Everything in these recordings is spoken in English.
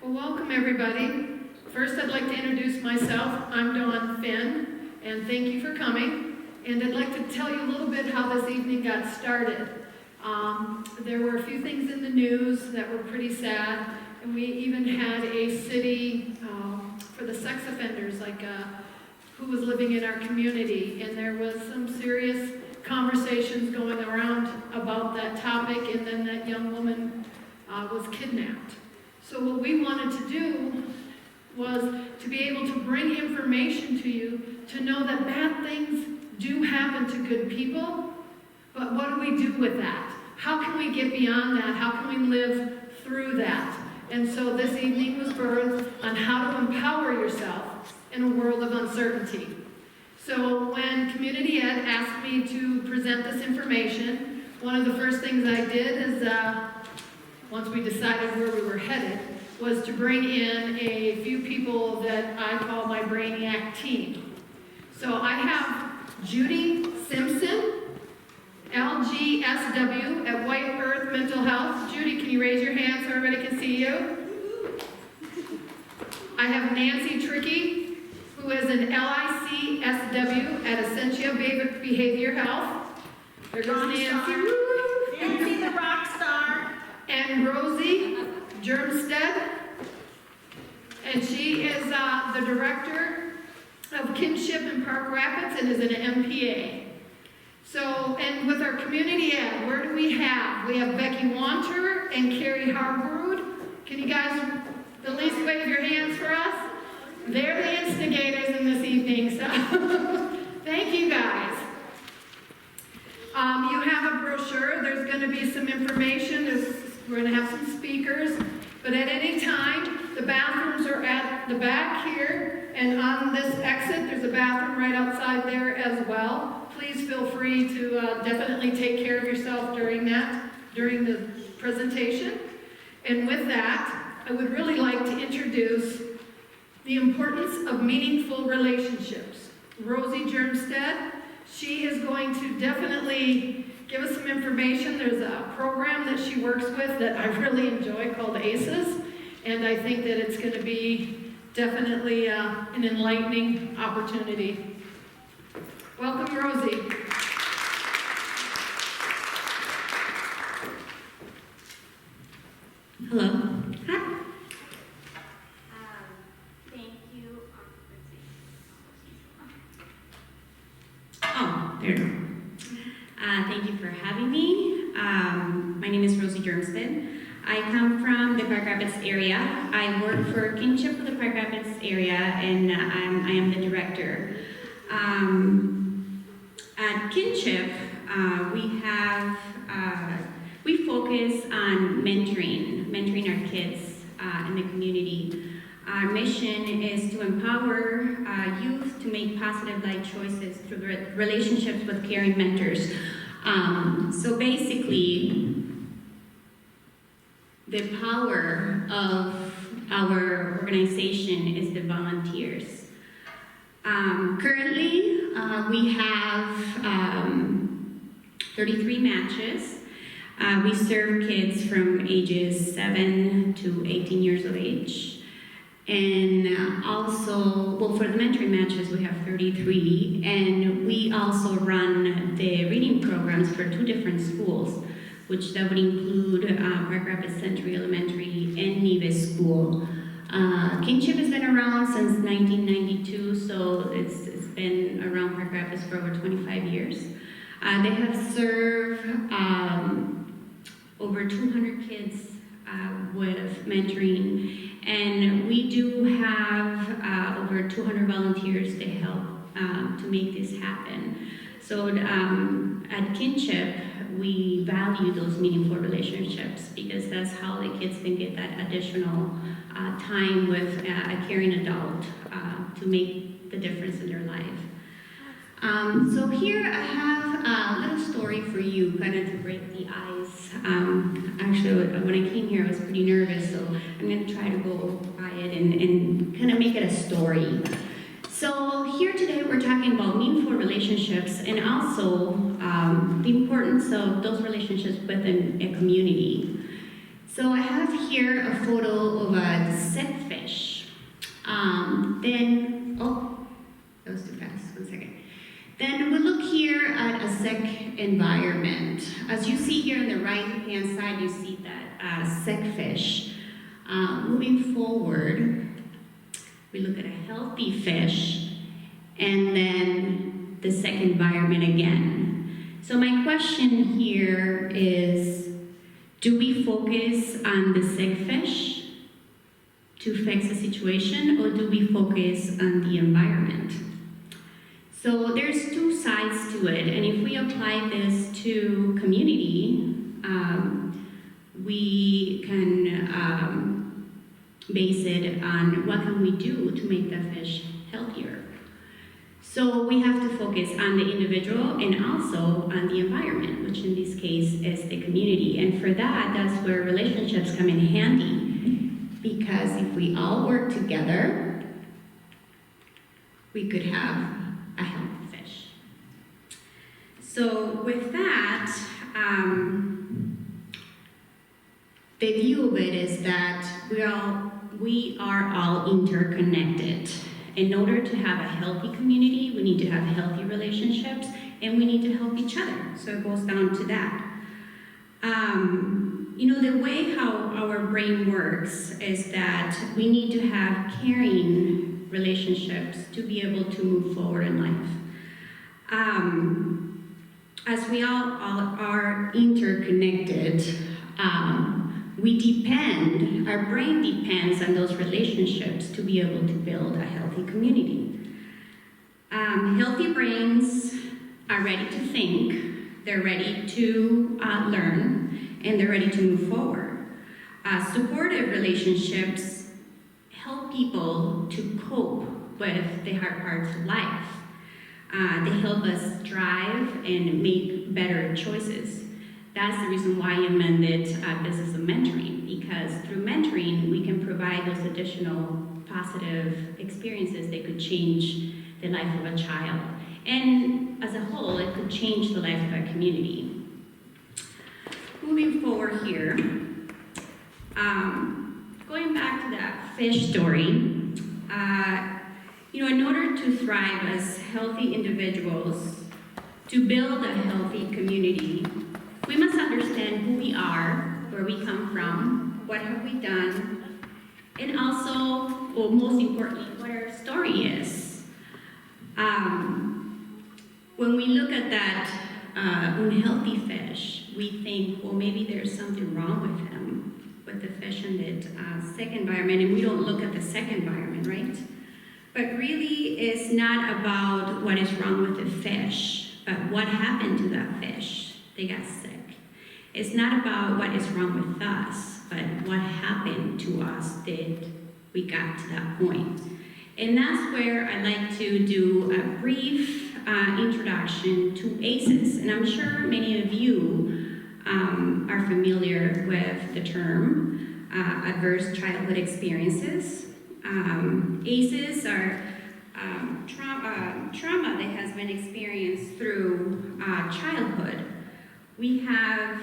Well, welcome everybody. First, I'd like to introduce myself. I'm Dawn Finn, and thank you for coming. And I'd like to tell you a little bit how this evening got started. There were a few things in the news that were pretty sad, and we even had a city for the sex offenders, who was living in our community, and there was some serious conversations going around about that topic, and then that young woman was kidnapped. So what we wanted to do was to be able to bring information to you to know that bad things do happen to good people, but what do we do with that? How can we get beyond that? How can we live through that? And so this evening was birthed on how to empower yourself in a world of uncertainty. So when Community Ed asked me to present this information, one of the first things I did is, once we decided where we were headed, was to bring in a few people that I call my Brainiac team. So I have Judy Simpson, LGSW at White Earth Mental Health. Judy, can you raise your hand so everybody can see you? I have Nancy Trickey, who is an LICSW at Essentia Behavior Health. There goes Nancy. Nancy the rock star. And Rosie Germstead, and she is the director of Kinship in Park Rapids and is an MPA. So, and with our Community Ed, where do we have? We have Becky Wanter and Carrie Harwood. Can you guys at least wave your hands for us? They're the instigators in this evening, so thank you guys. You have a brochure. There's going to be some information. We're going to have some speakers, but at any time, the bathrooms are at the back here, and on this exit, there's a bathroom right outside there as well. Please feel free to definitely take care of yourself during the presentation. And with that, I would really like to introduce the importance of meaningful relationships. Rosie Germstead, she is going to definitely give us some information. There's a program that she works with that I really enjoy called ACES, and I think that it's going to be definitely an enlightening opportunity. Welcome, Rosie. Hello. Hi. Thank you. Oh, there you go. Thank you for having me. My name is Rosie Germstead. I come from the Park Rapids area. I work for Kinship for the Park Rapids area, and I am the director. At Kinship, we focus on mentoring our kids in the community. Our mission is to empower youth to make positive life choices through relationships with caring mentors. So basically, the power of our organization is the volunteers. Currently, we have 33 matches. We serve kids from ages 7 to 18 years of age. And also, well, for the mentoring matches, we have 33. And we also run the reading programs for 2 different schools, which that would include Park Rapids Century Elementary and Nevis School. Kinship has been around since 1992, so it's been around Park Rapids for over 25 years. They have served over 200 kids with mentoring, and we do have over 200 volunteers to help to make this happen. So at Kinship, we value those meaningful relationships because that's how the kids can get that additional time with a caring adult to make the difference in their life. So here I have a little story for you, kind of to break the ice. Actually, when I came here, I was pretty nervous, so I'm going to try to go by it and kind of make it a story. So here today, we're talking about meaningful relationships and also the importance of those relationships within a community. So I have here a photo of a sick fish. That was too fast, 1 second. Then we look here at a sick environment. As you see here on the right-hand side, you see that sick fish. Moving forward, we look at a healthy fish, and then the sick environment again. So my question here is, do we focus on the sick fish to fix the situation, or do we focus on the environment? So there's two sides to it, and if we apply this to community, we can base it on what can we do to make the fish healthier. So we have to focus on the individual and also on the environment, which in this case is the community. And for that, that's where relationships come in handy, because if we all work together, we could have a healthy fish. So with that, the view of it is that we are all interconnected. In order to have a healthy community, we need to have healthy relationships, and we need to help each other. So it goes down to that. The way how our brain works is that we need to have caring relationships to be able to move forward in life. As we all are interconnected, our brain depends on those relationships to be able to build a healthy community. Healthy brains are ready to think, they're ready to learn, and they're ready to move forward. Supportive relationships help people to cope with the hard parts of life. They help us drive and make better choices. That's the reason why I amended business of mentoring, because through mentoring, we can provide those additional positive experiences that could change the life of a child. And as a whole, it could change the life of a community. Moving forward here, going back to that fish story, in order to thrive as healthy individuals, to build a healthy community, we must understand who we are, where we come from, what have we done, and also, most importantly, what our story is. When we look at that unhealthy fish, we think, well, maybe there's something wrong with him, with the fish in that sick environment, and we don't look at the sick environment, right? But really, it's not about what is wrong with the fish, but what happened to that fish. They got sick. It's not about what is wrong with us, but what happened to us that we got to that point. And that's where I'd like to do a brief introduction to ACEs. And I'm sure many of you are familiar with the term adverse childhood experiences. ACEs are trauma that has been experienced through childhood. We have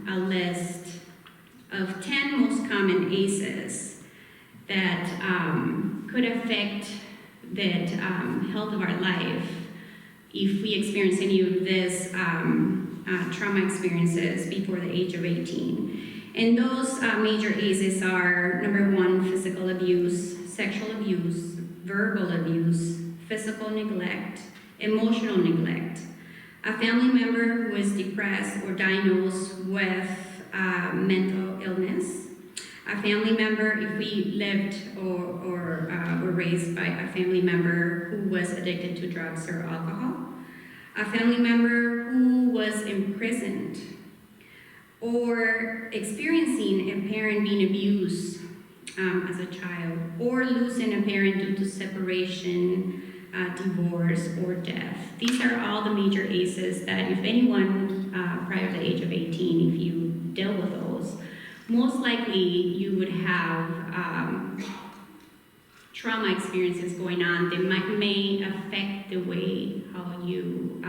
a list of 10 most common ACEs that could affect the health of our life if we experience any of this trauma experiences before the age of 18. And those major ACEs are, number 1, physical abuse, sexual abuse, verbal abuse, physical neglect, emotional neglect, a family member who is depressed or diagnosed with mental illness, a family member, if we lived or were raised by a family member who was addicted to drugs or alcohol, a family member who was imprisoned, or experiencing a parent being abused as a child, or losing a parent due to separation, divorce, or death. These are all the major ACEs that if anyone prior to the age of 18, if you deal with those, most likely you would have trauma experiences going on that may affect the way how you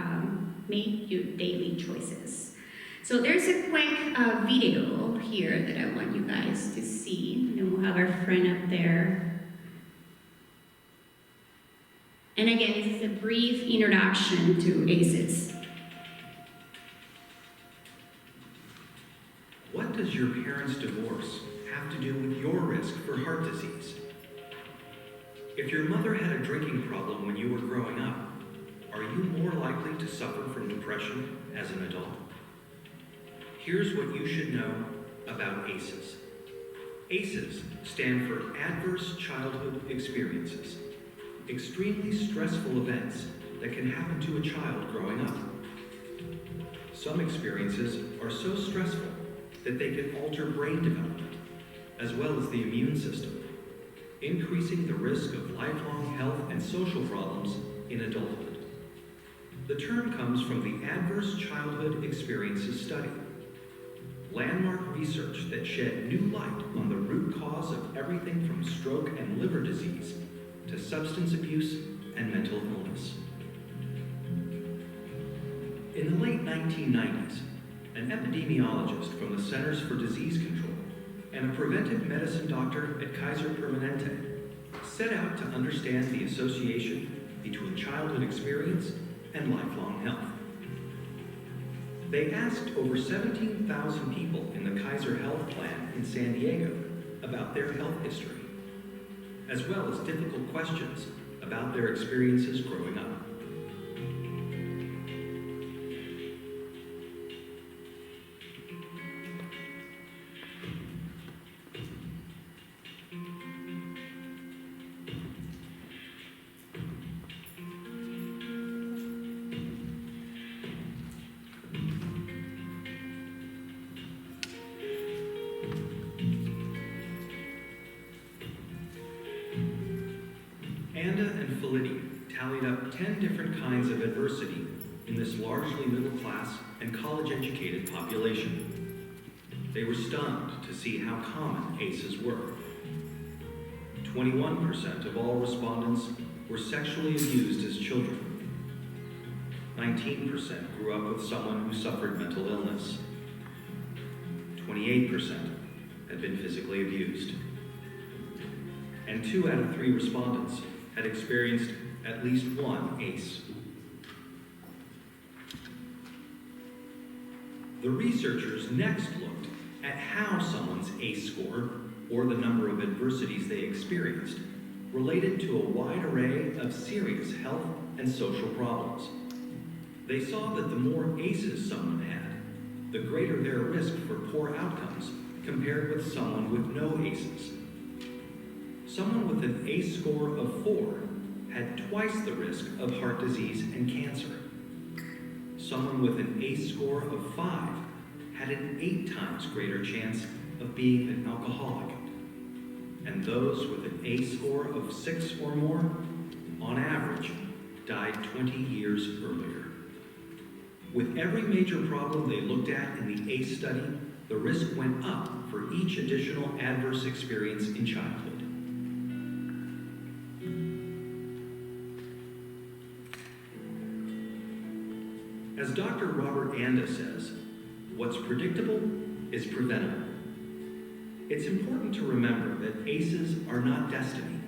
make your daily choices. So there's a quick video here that I want you guys to see, and then we'll have of our friend up there. And again, this is a brief introduction to ACEs. What does your parents' divorce have to do with your risk for heart disease? If your mother had a drinking problem when you were growing up, are you more likely to suffer from depression as an adult? Here's what you should know about ACEs. ACEs stand for Adverse Childhood Experiences, extremely stressful events that can happen to a child growing up. Some experiences are so stressful that they can alter brain development, as well as the immune system, increasing the risk of lifelong health and social problems in adulthood. The term comes from the Adverse Childhood Experiences Study, landmark research that shed new light on the root cause of everything from stroke and liver disease to substance abuse and mental illness. In the late 1990s, an epidemiologist from the Centers for Disease Control and a preventive medicine doctor at Kaiser Permanente set out to understand the association between childhood experience and lifelong health. They asked over 17,000 people in the Kaiser Health Plan in San Diego about their health history, as well as difficult questions about their experiences growing up. Tallied up 10 different kinds of adversity in this largely middle-class and college-educated population. They were stunned to see how common ACEs were. 21% of all respondents were sexually abused as children. 19% grew up with someone who suffered mental illness. 28% had been physically abused. And 2 out of 3 respondents had experienced at least one ACE. The researchers next looked at how someone's ACE score, or the number of adversities they experienced, related to a wide array of serious health and social problems. They saw that the more ACEs someone had, the greater their risk for poor outcomes compared with someone with no ACEs. Someone with an ACE score of 4 had twice the risk of heart disease and cancer. Someone with an ACE score of 5 had an 8 times greater chance of being an alcoholic. And those with an ACE score of 6 or more, on average, died 20 years earlier. With every major problem they looked at in the ACE study, the risk went up for each additional adverse experience in childhood. As Dr. Robert Anda says, what's predictable is preventable. It's important to remember that ACEs are not destiny.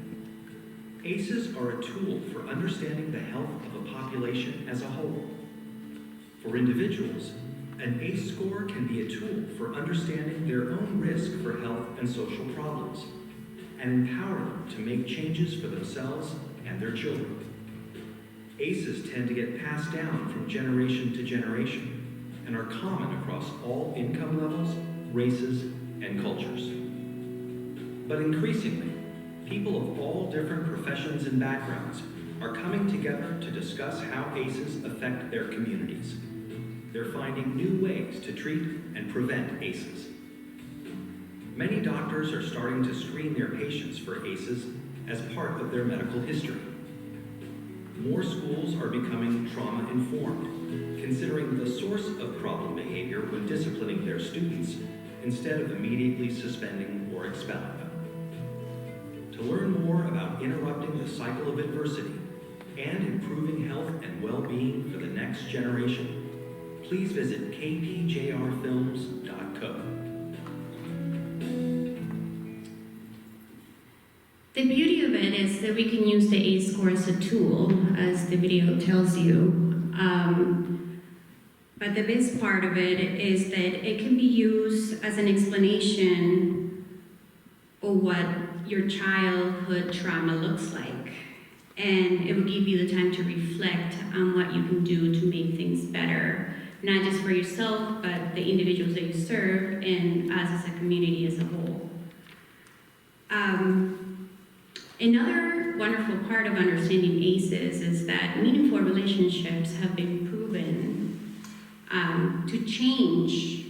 ACEs are a tool for understanding the health of a population as a whole. For individuals, an ACE score can be a tool for understanding their own risk for health and social problems, and empower them to make changes for themselves and their children. ACEs tend to get passed down from generation to generation and are common across all income levels, races, and cultures. But increasingly, people of all different professions and backgrounds are coming together to discuss how ACEs affect their communities. They're finding new ways to treat and prevent ACEs. Many doctors are starting to screen their patients for ACEs as part of their medical history. More schools are becoming trauma-informed, considering the source of problem behavior when disciplining their students, instead of immediately suspending or expelling them. To learn more about interrupting the cycle of adversity and improving health and well-being for the next generation, please visit kpjrfilms.co. The beauty of it is that we can use the ACE score as a tool, as the video tells you. But the best part of it is that it can be used as an explanation of what your childhood trauma looks like. And it will give you the time to reflect on what you can do to make things better, not just for yourself, but the individuals that you serve and us as a community as a whole. Another wonderful part of understanding ACEs is that meaningful relationships have been proven to change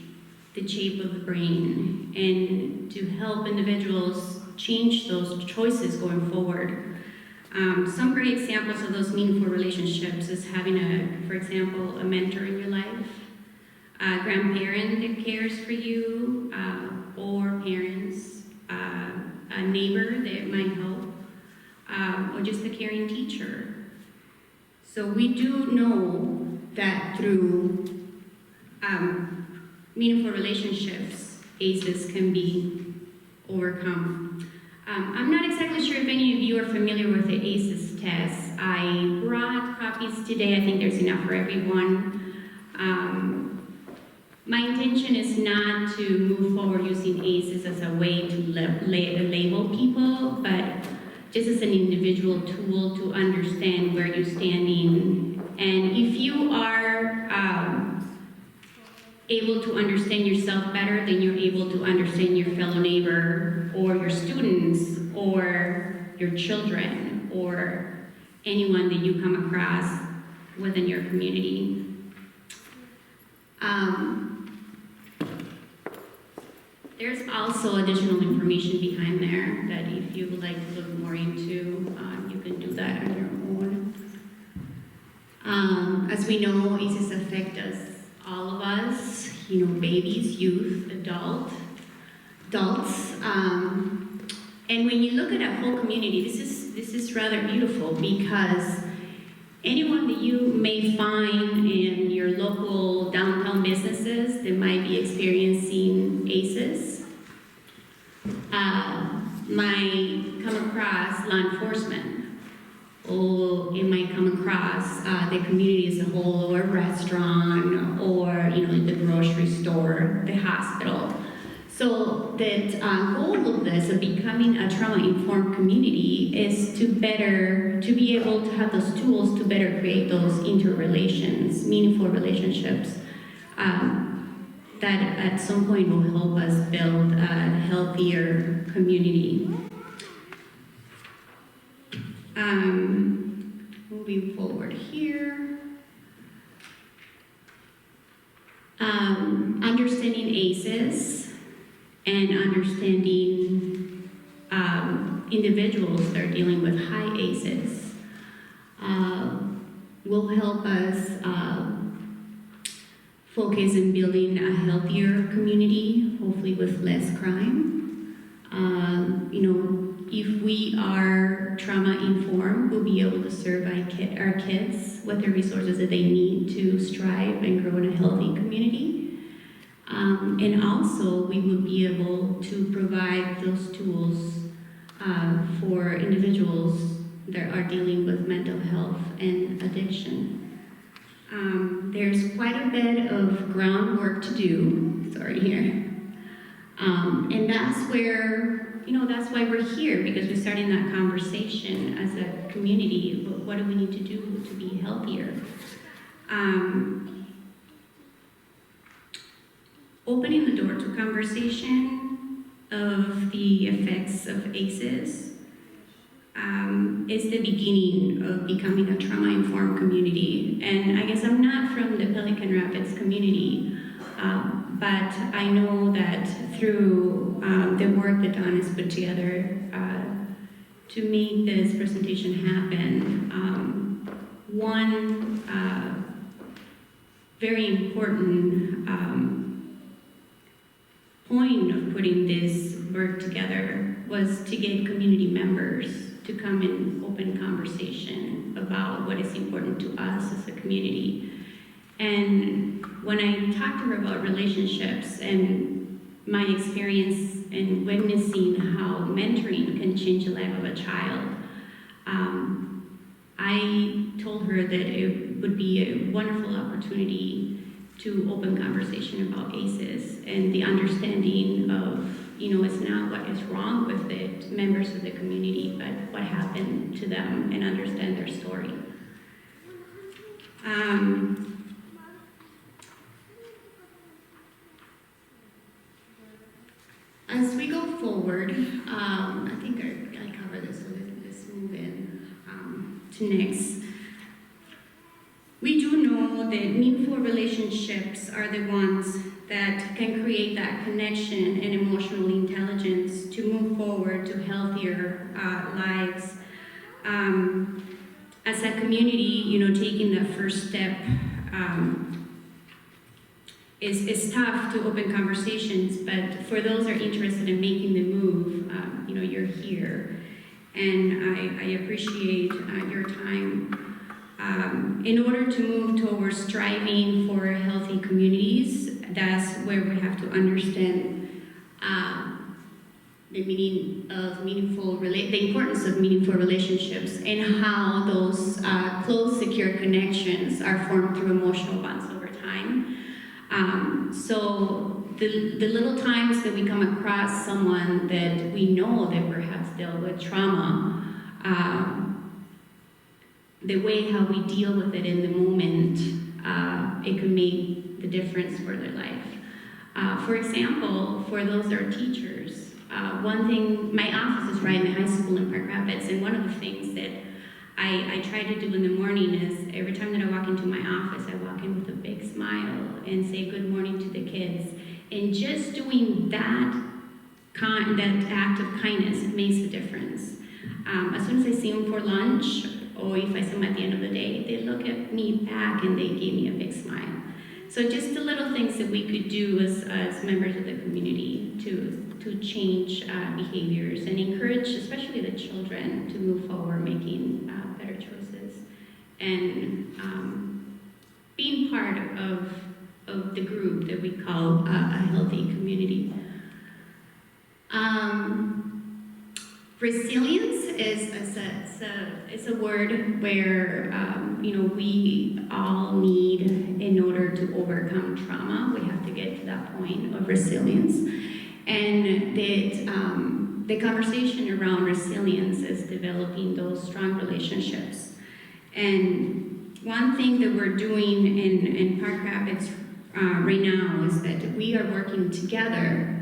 the shape of the brain and to help individuals change those choices going forward. Some great examples of those meaningful relationships is having for example, a mentor in your life, a grandparent that cares for you, or parents, a neighbor that might help, or just a caring teacher. So we do know that through meaningful relationships, ACEs can be overcome. I'm not exactly sure if any of you are familiar with the ACEs test. I brought copies today. I think there's enough for everyone. My intention is not to move forward using ACEs as a way to label people, but just as an individual tool to understand where you're standing. And if you are able to understand yourself better, then you're able to understand your fellow neighbor or your students or your children or anyone that you come across within your community. There's also additional information behind there that if you would like to look more into, you can do that on your own. As we know, ACEs affect us, all of us, babies, youth, adults. And when you look at a whole community, this is rather beautiful because anyone that you may find in your local downtown businesses that might be experiencing ACEs might come across law enforcement, or it might come across the community as a whole, or a restaurant, or the grocery store, the hospital. So that goal of this, of becoming a trauma-informed community, is to be able to have those tools to better create those interrelations, meaningful relationships, that at some point will help us build a healthier community. Moving forward here. Understanding ACEs and understanding individuals that are dealing with high ACEs will help us focus in building a healthier community, hopefully with less crime. If we are trauma-informed, we'll be able to serve our kids with the resources that they need to strive and grow in a healthy community. And also, we will be able to provide those tools for individuals that are dealing with mental health and addiction. There's quite a bit of groundwork to do, and that's where, that's why we're here, because we're starting that conversation as a community. What do we need to do to be healthier? Opening the door to conversation of the effects of ACEs is the beginning of becoming a trauma-informed community. And I guess I'm not from the Pelican Rapids community, but I know that through the work that Don has put together to make this presentation happen, one very important point of putting this work together was to get community members to come in open conversation about what is important to us as a community. And when I talked to her about relationships and my experience in witnessing how mentoring can change the life of a child. I told her that it would be a wonderful opportunity to open conversation about ACEs and the understanding of, it's not what is wrong with the members of the community, but what happened to them, and understand their story. As we go forward, I think I cover this, so let's move in to next. We do know that meaningful relationships are the ones that can create that connection and emotional intelligence to move forward to healthier lives. As a community, taking that first step is tough to open conversations, but for those that are interested in making the move, you're here. And I appreciate your time. In order to move towards striving for healthy communities, that's where we have to understand the importance of meaningful relationships and how those close, secure connections are formed through emotional bonds over time. So the little times that we come across someone that we know that perhaps dealt with trauma, the way how we deal with it in the moment, it can make the difference for their life. For example, for those that are teachers, one thing, my office is right in the high school in Park Rapids, and one of the things that I try to do in the morning is every time that I walk into my office, I walk in with a big smile and say good morning to the kids. And just doing that act of kindness makes a difference. As soon as I see them for lunch, or if I see them at the end of the day, they look at me back and they give me a big smile. So just the little things that we could do as members of the community to change behaviors and encourage, especially the children, to move forward making better choices. And being part of the group that we call a healthy community. Resilience is a word where we all need, in order to overcome trauma, we have to get to that point of resilience. And that the conversation around resilience is developing those strong relationships. And one thing that we're doing in Park Rapids right now is that we are working together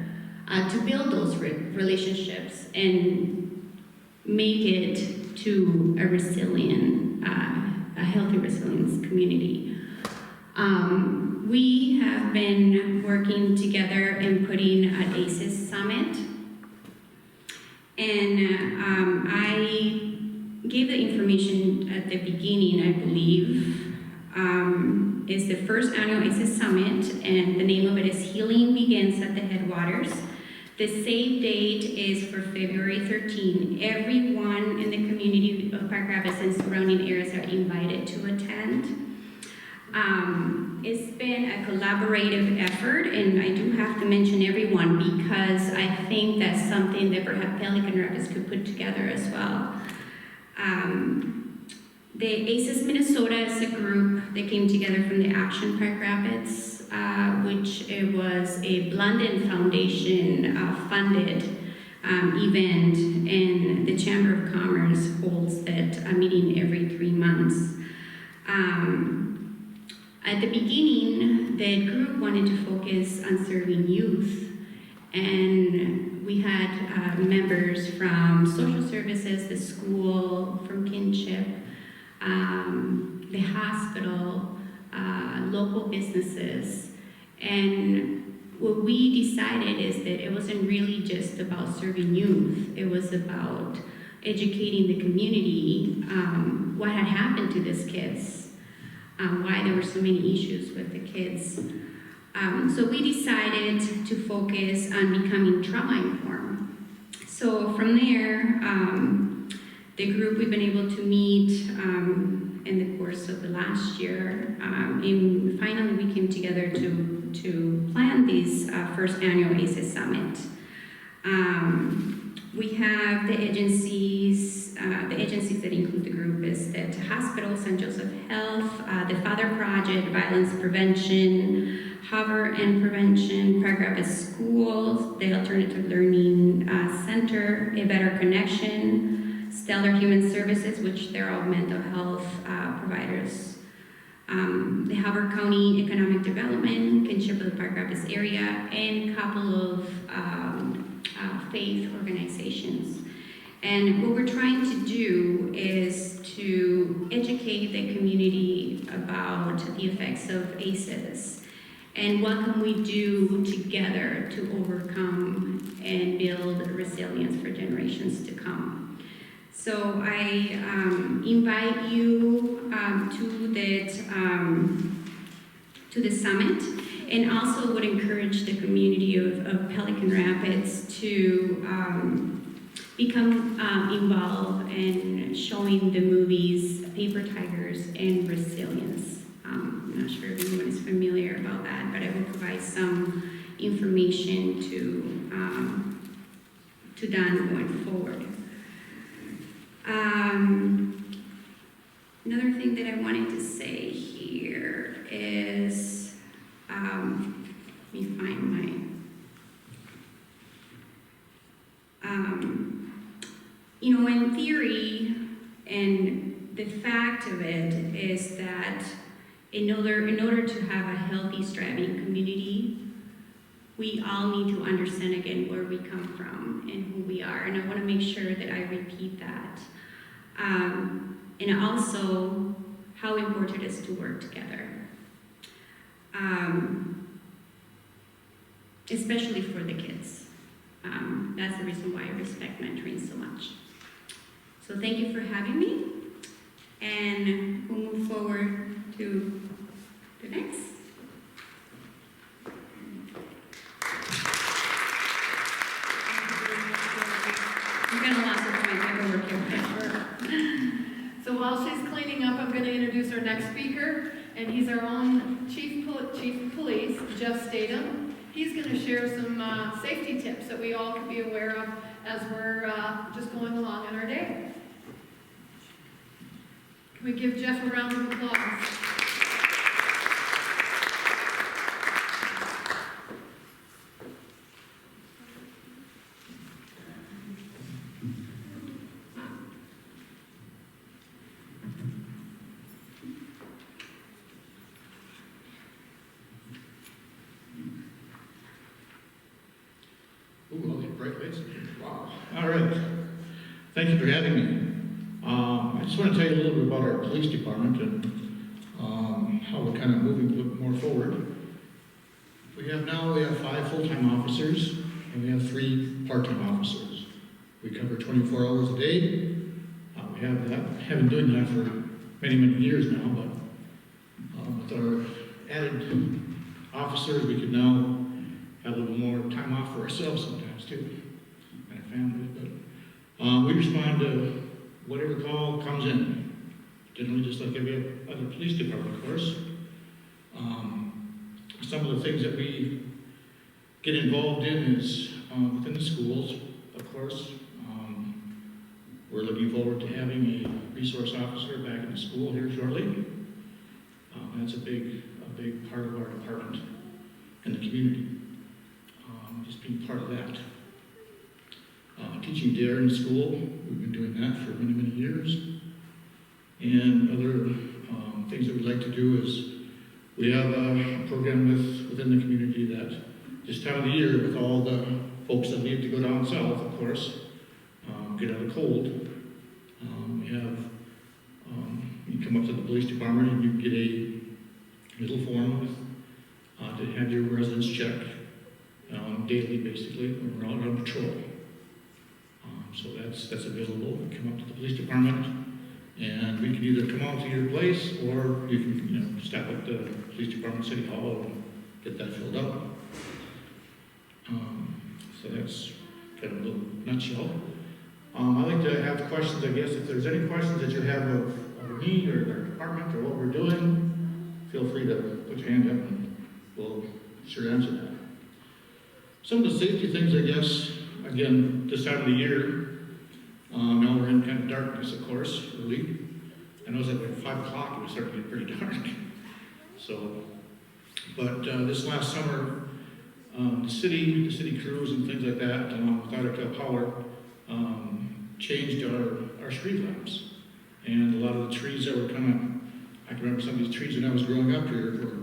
to build those relationships and make it to a resilient, a healthy resilience community. We have been working together and putting an ACEs summit. And I gave the information at the beginning, I believe. It's the first annual ACEs summit, and the name of it is Healing Begins at the Headwaters. The save date is for February 13. Everyone in the community of Park Rapids and surrounding areas are invited to attend. It's been a collaborative effort, and I do have to mention everyone because I think that's something that perhaps Pelican Rapids could put together as well. The ACEs Minnesota is a group that came together from the Action Park Rapids, which it was a Blunden Foundation funded event, and the Chamber of Commerce holds that meeting every 3 months. At the beginning, the group wanted to focus on serving youth, and we had members from social services, the school, from Kinship, the hospital, local businesses. And what we decided is that it wasn't really just about serving youth, it was about educating the community what had happened to these kids, why there were so many issues with the kids. So we decided to focus on becoming trauma-informed. So from there, the group, we've been able to meet in the course of the last year, and finally we came together to plan this first annual ACEs Summit. We have the agencies that include the group is the hospital, St. Joseph Health, the Father Project, Violence Prevention, Hover and Prevention, Park Rapids Schools, the Alternative Learning Center, A Better Connection, Stellar Human Services, which they're all mental health providers, the Howard County Economic Development, Kinship of the Park Rapids area, and a couple of faith organizations. And what we're trying to do is to educate the community about the effects of ACEs and what can we do together to overcome and build resilience for generations to come. So I invite you to the summit, and also would encourage the community of Pelican Rapids to become involved in showing the movies Paper Tigers and Resilience. I'm not sure if anyone is familiar about that, but I will provide some information to Don going forward. Another thing that I wanted to say here is, let me find my, in theory, and the fact of it is that in order to have a healthy, thriving community, we all need to understand again where we come from and who we are. And I want to make sure that I repeat that. And also how important it is to work together. Especially for the kids. That's the reason why I respect mentoring so much. So thank you for having me. And we'll move forward to the next. I'm going to lose my paperwork here. So while she's cleaning up, I'm going to introduce our next speaker, and he's our own Chief of Police, Jeff Statham. He's going to share some safety tips that we all can be aware of as we're just going along in our day. Can we give Jeff a round of applause? Ooh, all these bright lights. Wow. All right. Thank you for having me. I just want to tell you a little bit about our police department and how we're kind of moving more forward. We have 5 full-time officers and we have 3 part-time officers. We cover 24 hours a day. We have been doing that for many, many years now, but with our added officers, we can now have a little more time off for ourselves sometimes too, and our families. But we respond to whatever call comes in. Generally, just like every other police department, of course. Some of the things that we get involved in is within the schools, of course. We're looking forward to having a resource officer back in the school here shortly. That's a big part of our department and the community. Just being part of that. Teaching DARE in school, we've been doing that for many, many years. And other things that we'd like to do is we have a program within the community that this time of the year, with all the folks that leave to go down south, of course, get out of cold, we have, you come up to the police department and you get a little form to have your residence checked daily, basically, when we're out on patrol. So that's available. You come up to the police department, and we can either come out to your place, or you can, stop at the police department, City Hall, and get that filled out. So that's kind of a little nutshell. I like to have questions, I guess. If there's any questions that you have of me or our department or what we're doing, feel free to put your hand up, and we'll sure answer that. Some of the safety things, I guess, again, this time of the year, now we're in kind of darkness, of course, early. I know it's like 5 o'clock, it was starting to get pretty dark. So, but this last summer, the city crews and things like that, with Otter Tail Power, changed our street lamps. And a lot of the trees that were kind of, I can remember some of these trees when I was growing up here were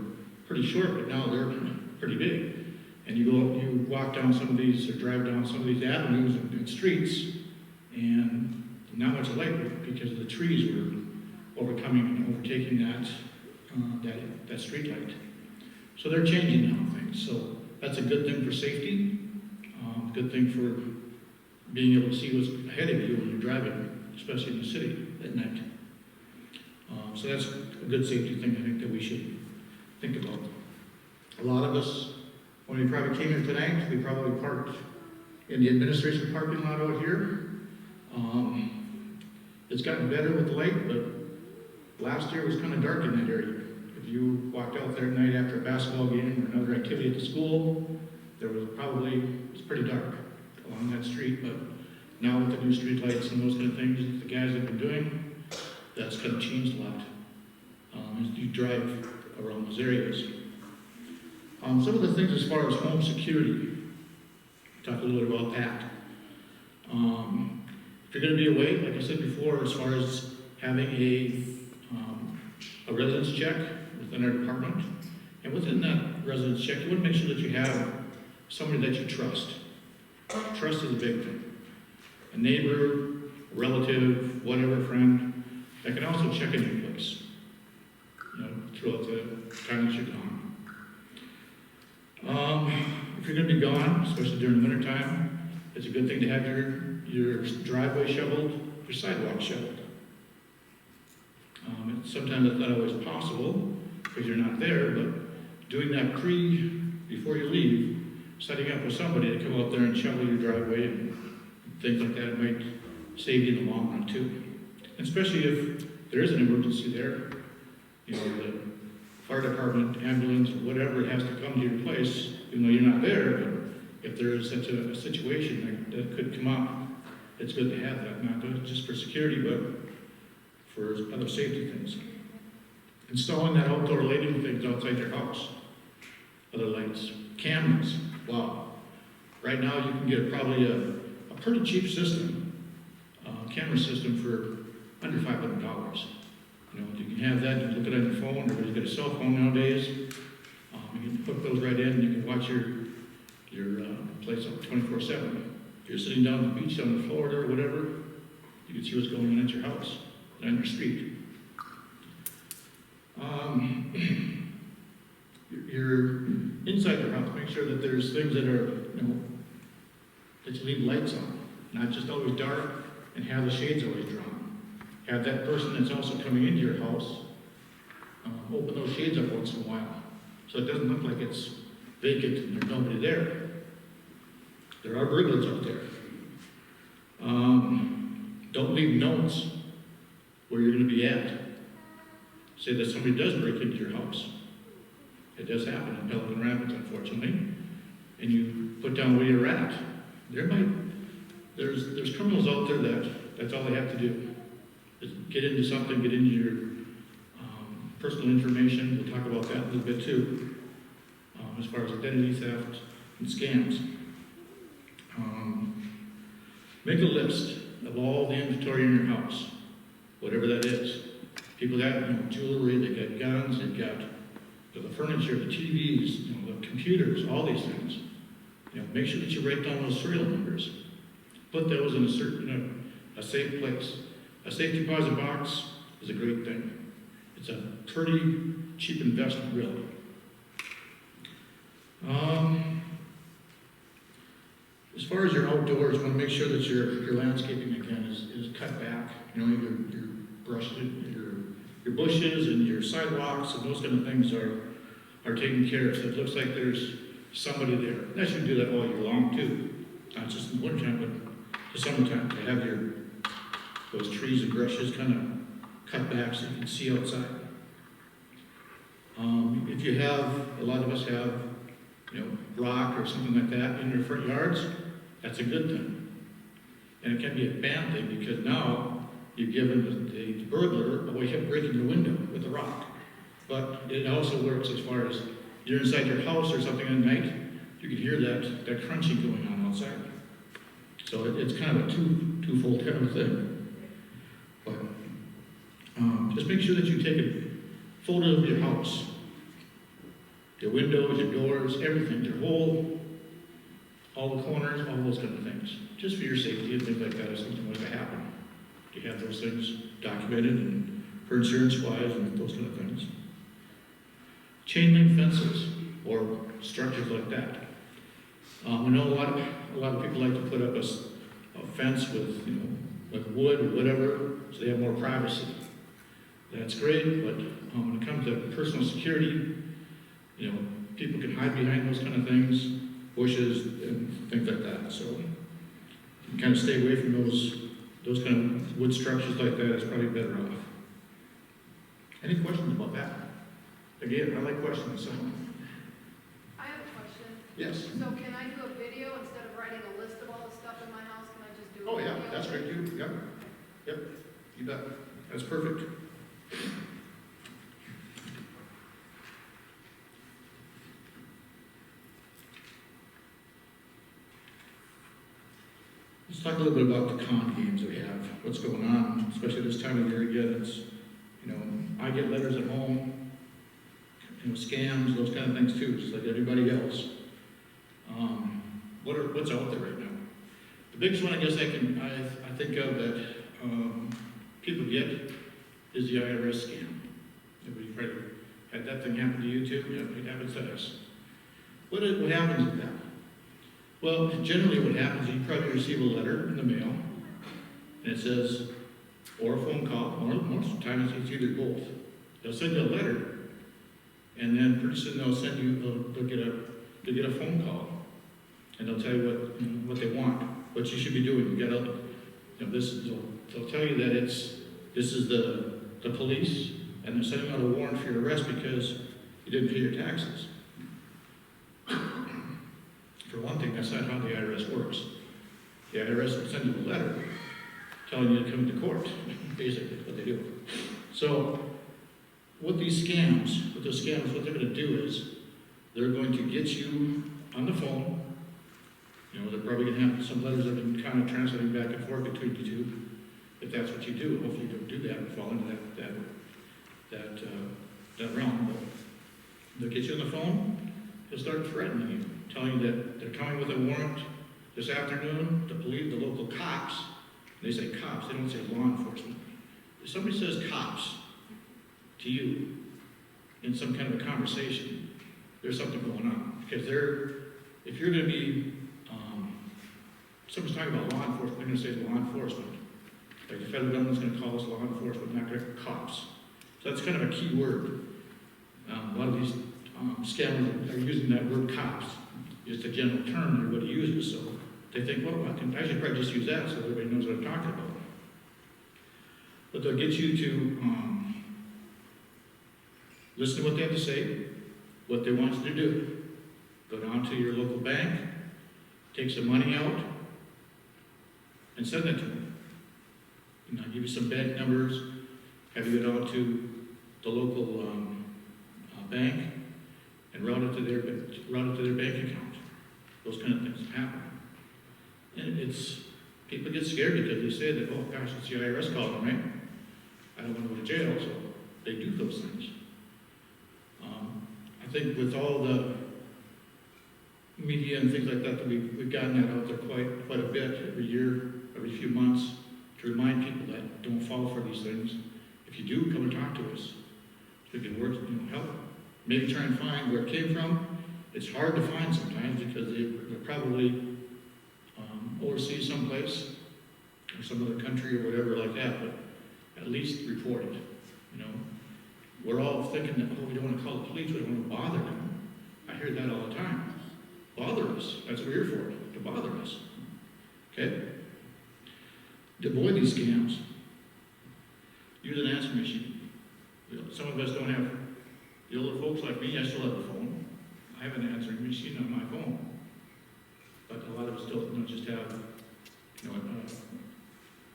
pretty short, but now they're pretty big. And you walk down some of these, or drive down some of these avenues and streets, and not much light because the trees were overcoming and overtaking that street light. So they're changing now things. So that's a good thing for safety, good thing for being able to see what's ahead of you when you're driving, especially in the city at night. So that's a good safety thing I think that we should think about. A lot of us, when we probably came here tonight, we probably parked in the administration parking lot out here. It's gotten better with the light, but last year was kind of dark in that area. If you walked out there at night after a basketball game or another activity at the school, it's pretty dark along that street. But now with the new street lights and those kind of things that the guys have been doing, that's kind of changed a lot as you drive around those areas. Some of the things as far as home security, talk a little bit about that. If you're going to be away, like I said before, as far as having a residence check within our department, and within that residence check, you want to make sure that you have somebody that you trust. Trust is a big thing. A neighbor, a relative, whatever, friend, that can also check in your place, throughout the time that you're gone. If you're going to be gone, especially during the wintertime, it's a good thing to have your driveway shoveled, your sidewalk shoveled. Sometimes it's not always possible because you're not there, but doing that before you leave, setting up with somebody to come out there and shovel your driveway and things like that might save you in the long run too. And especially if there is an emergency there, the fire department, ambulance, or whatever has to come to your place, even though you're not there, but if there is such a situation that could come up, it's good to have that, not just for security, but for other safety things. Installing that outdoor lighting things outside your house, other lights, cameras, wow. Right now you can get probably a pretty cheap system, camera system for under $500. You can have that, you can look it on your phone, or you get a cell phone nowadays. You can hook those right in, and you can watch your place up 24/7. If you're sitting down on the beach down in Florida or whatever, you can see what's going on at your house, on your street. You're inside your house, make sure that there's things that are, that you leave lights on, not just always dark, and have the shades always drawn. Have that person that's also coming into your house open those shades up once in a while, so it doesn't look like it's vacant and there's nobody there. There are burglars out there. Don't leave notes where you're going to be at. Say that somebody does break into your house. It does happen in Pelican Rapids, unfortunately. And you put down where you're at. There's criminals out there that's all they have to do. Is get into something, get into your personal information. We'll talk about that a little bit too, as far as identity theft and scams. Make a list of all the inventory in your house, whatever that is. People got jewelry, they got guns, they got the furniture, the TVs, the computers, all these things. Make sure that you write down those serial numbers. Put those in a safe place. A safe deposit box is a great thing. It's a pretty cheap investment, really. As far as your outdoors, you want to make sure that your landscaping again is cut back. Your brushes, your bushes and your sidewalks and those kind of things are taken care of. So it looks like there's somebody there. That should do that all year long too, not just in the wintertime, but the summertime. To have those trees and brushes kind of cut back so you can see outside. If you have, a lot of us have, rock or something like that in their front yards, that's a good thing. And it can be a bad thing because now you've given the burglar a way of breaking the window with a rock. But it also works as far as you're inside your house or something at night, you can hear that crunching going on outside. So it's kind of a twofold kind of thing. But just make sure that you take a photo of your house, your windows, your doors, everything, your whole, all the corners, all those kind of things, just for your safety and things like that if something was to happen. You have those things documented and for insurance-wise and those kind of things. Chain link fences or structures like that. I know a lot of people like to put up a fence with, like wood or whatever, so they have more privacy. That's great, but when it comes to personal security, people can hide behind those kind of things, bushes and things like that. So you kind of stay away from those kind of wood structures like that. It's probably better off. Any questions about that? Again, I like questions. So. I have a question. Yes. So can I do a video instead of writing a list of all the stuff in my house? Can I just do a Oh video? yeah, that's great too. Yep. Yep. You bet. That's perfect. Let's talk a little bit about the con games that we have. What's going on, especially this time of year again. It's, I get letters at home, scams, those kind of things too, just like everybody else. What's out there right now? The biggest one I guess I think of that people get is the IRS scam. Everybody probably had that thing happen to you too. Yeah, it happens to us. What happens with that? Well, generally what happens, you probably receive a letter in the mail, and it says, or a phone call, or most of the time it's either both. They'll send you a letter, and then pretty soon they'll get a phone call, and they'll tell you what they want, what you should be doing. You gotta, they'll tell you that this is the police, and they're sending out a warrant for your arrest because you didn't pay your taxes. For one thing, that's not how the IRS works. The IRS will send you a letter telling you to come to court, basically, what they do. So, what they're going to do is, they're going to get you on the phone. They're probably going to have some letters that have been kind of translating back and forth between you two, if that's what you do. Hopefully you don't do that and fall into that realm. But they'll get you on the phone, they'll start threatening you, telling you that they're coming with a warrant this afternoon, the police, the local cops. They say cops, they don't say law enforcement. If somebody says cops to you in some kind of a conversation, there's something going on. Because if you're going to be, someone's talking about law enforcement, they're going to say law enforcement. Like the federal government's going to call us law enforcement, not going to cops. So that's kind of a key word. A lot of these scammers are using that word cops. Just a general term everybody uses, so they think, well, I should probably just use that so everybody knows what I'm talking about. But they'll get you to listen to what they have to say, what they want you to do. Go down to your local bank, take some money out, and send it to them. Give you some bank numbers, have you go down to the local bank, and route it to their bank account. Those kind of things happen. And people get scared because they say that, oh gosh, it's the IRS calling, right? I don't want to go to jail, so they do those things. I think with all the media and things like that we've gotten that out there quite a bit every year, every few months, to remind people that don't fall for these things. If you do, come and talk to us. So we can work, help. Maybe try and find where it came from. It's hard to find sometimes because they're probably overseas someplace or some other country or whatever like that, but at least report it, We're all thinking that, oh, we don't want to call the police, we don't want to bother them. I hear that all the time. Bother us. That's what we're here for, to bother us. Okay? To avoid these scams, use an answer machine. Some of us don't have, the older folks like me, I still have a phone. I have an answering machine on my phone. But a lot of us don't just have